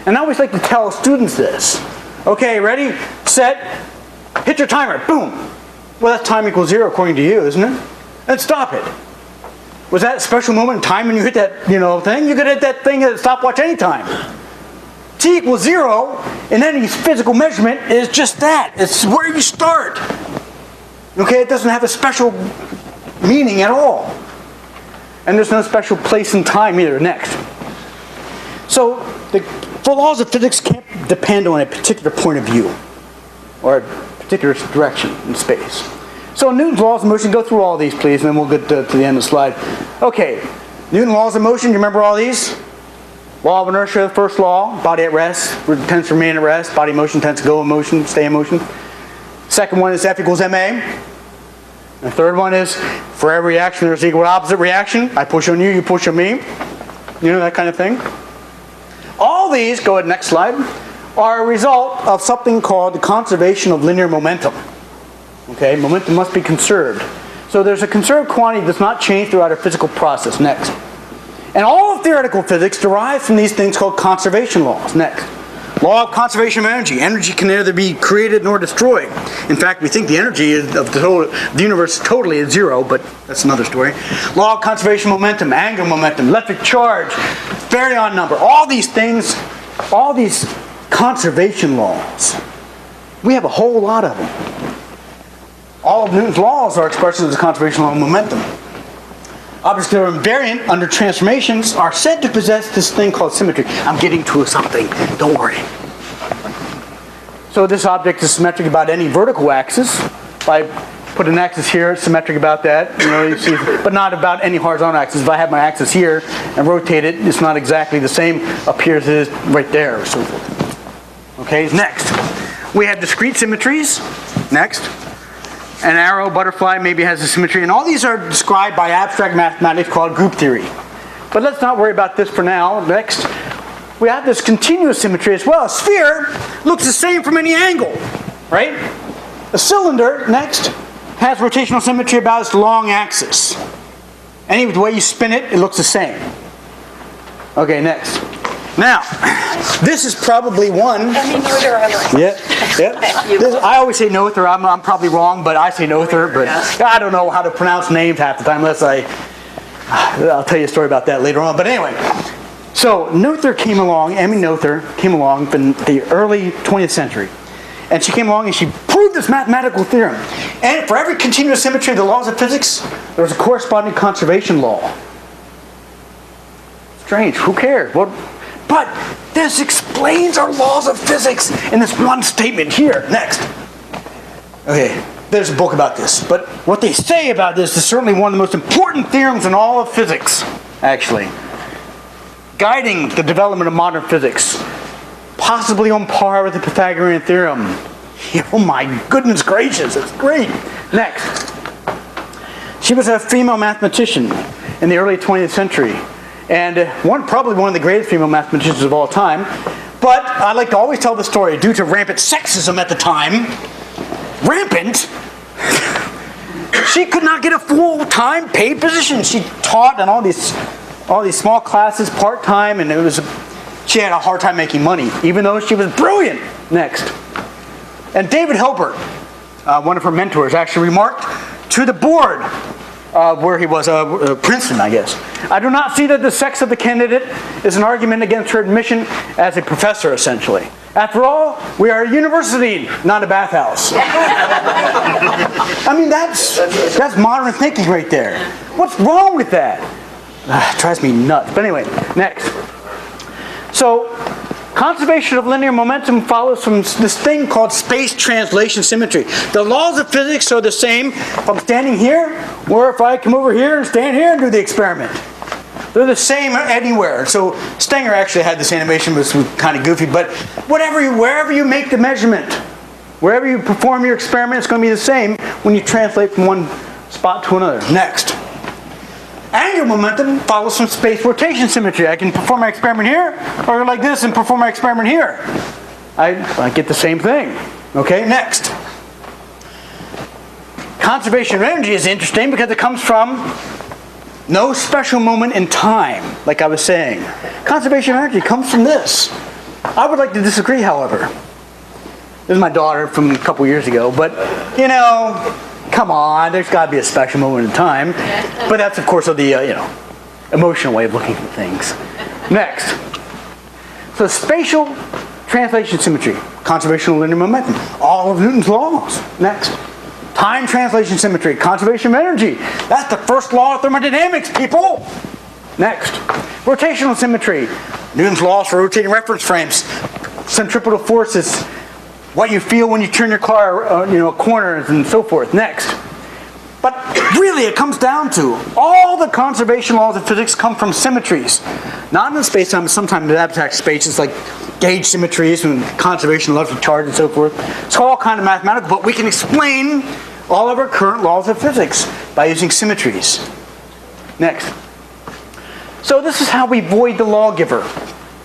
Speaker 2: And I always like to tell students this. Okay, ready, set, hit your timer, boom. Well, that's time equals 0 according to you, isn't it? And stop it. Was that a special moment in time when you hit that, thing? You could hit that thing at stopwatch anytime. T equals 0 in any physical measurement is just that. It's where you start. Okay, it doesn't have a special meaning at all. And there's no special place and time either. Next. So, the laws of physics can't depend on a particular point of view or a particular direction in space. So Newton's laws of motion, go through all these please, and then we'll get to the end of the slide. Okay, Newton's laws of motion, you remember all these? Law of inertia, first law, body at rest, tends to remain at rest, body in motion tends to go in motion, stay in motion. Second one is F equals ma. The third one is, for every reaction there's equal opposite reaction. I push on you, you push on me. That kind of thing. All these, go ahead, next slide, are a result of something called the conservation of linear momentum. Okay, momentum must be conserved. So there's a conserved quantity that does not change throughout a physical process. Next. And all of theoretical physics derives from these things called conservation laws. Next. Law of conservation of energy. Energy can neither be created nor destroyed. In fact, we think the energy of the universe totally is zero, but that's another story. Law of conservation of momentum, angular momentum, electric charge, baryon number, all these things, all these conservation laws. We have a whole lot of them. All of Newton's laws are expressed as a conservation law of momentum. Objects that are invariant under transformations are said to possess this thing called symmetry. I'm getting to something, don't worry. So this object is symmetric about any vertical axis. If I put an axis here, it's symmetric about that, you see, but not about any horizontal axis. If I have my axis here and rotate it, it's not exactly the same up here as it is right there, or so forth. Okay, next. We have discrete symmetries. Next. An arrow, butterfly maybe has a symmetry, and all these are described by abstract mathematics called group theory. But let's not worry about this for now. Next, we have this continuous symmetry as well. A sphere looks the same from any angle, right? A cylinder, next, has rotational symmetry about its long axis. Any way you spin it, it looks the same. Okay, next. Now, this is probably one. Yeah. I always say Noether. I'm probably wrong, but I say Noether. But I don't know how to pronounce names half the time unless I'll tell you a story about that later on. But anyway, so Noether came along. Emmy Noether came along in the early 20th century, and she came along and she proved this mathematical theorem. And for every continuous symmetry of the laws of physics, there was a corresponding conservation law. Strange. Who cares? But this explains our laws of physics in this one statement here. Next. Okay, there's a book about this. But what they say about this is certainly one of the most important theorems in all of physics, actually. Guiding the development of modern physics. Possibly on par with the Pythagorean theorem. Oh my goodness gracious, it's great. Next. She was a female mathematician in the early 20th century. And probably one of the greatest female mathematicians of all time. But I like to always tell the story, due to rampant sexism at the time, rampant, she could not get a full-time paid position. She taught in all these small classes part-time, and she had a hard time making money, even though she was brilliant. Next. And David Hilbert, one of her mentors, actually remarked to the board where he was, Princeton, I guess. I do not see that the sex of the candidate is an argument against her admission as a professor, essentially. After all, we are a university, not a bathhouse. I mean, that's modern thinking right there. What's wrong with that? It drives me nuts. But anyway, next. So, conservation of linear momentum follows from this thing called space translation symmetry. The laws of physics are the same if I'm standing here, or if I come over here and stand here and do the experiment. They're the same anywhere. So Stenger actually had this animation, which was kind of goofy, but wherever you make the measurement, wherever you perform your experiment, it's going to be the same when you translate from one spot to another. Next. Angular momentum follows from space rotation symmetry. I can perform my experiment here, or like this and perform my experiment here. I get the same thing. Okay, next. Conservation of energy is interesting because it comes from no special moment in time, like I was saying. Conservation of energy comes from this. I would like to disagree, however. This is my daughter from a couple years ago, but, come on, there's got to be a special moment in time. But that's, of course, the, emotional way of looking at things. Next. So spatial translation symmetry, conservation of linear momentum, all of Newton's laws. Next. Time translation symmetry, conservation of energy. That's the first law of thermodynamics, people. Next. Rotational symmetry, Newton's laws for rotating reference frames, centripetal forces, what you feel when you turn your car, corners and so forth. Next. But really it comes down to all the conservation laws of physics come from symmetries. Not in space-time, sometimes in abstract spaces like gauge symmetries and conservation of electric charge and so forth. It's all kind of mathematical, but we can explain all of our current laws of physics by using symmetries. Next. So this is how we void the lawgiver.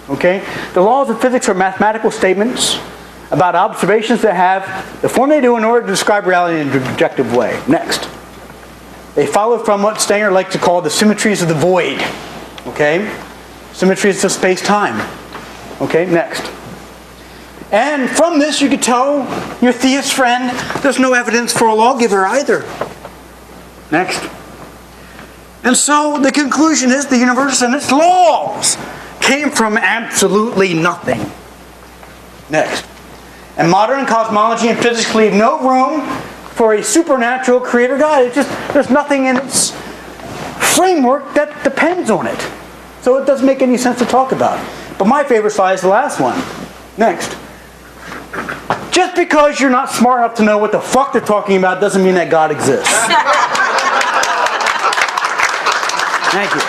Speaker 2: Okay? The laws of physics are mathematical statements about observations that have the form they do in order to describe reality in an objective way. Next. They follow from what Stenger liked to call the symmetries of the void. Okay? Symmetries of space-time. Okay, next. And from this, you could tell your theist friend there's no evidence for a lawgiver either. Next. And so the conclusion is the universe and its laws came from absolutely nothing. Next. And modern cosmology and physics leave no room for a supernatural creator God. It's just, there's nothing in its framework that depends on it. So it doesn't make any sense to talk about. But my favorite slide is the last one. Next. Just because you're not smart enough to know what the fuck they're talking about doesn't mean that God exists. Thank you.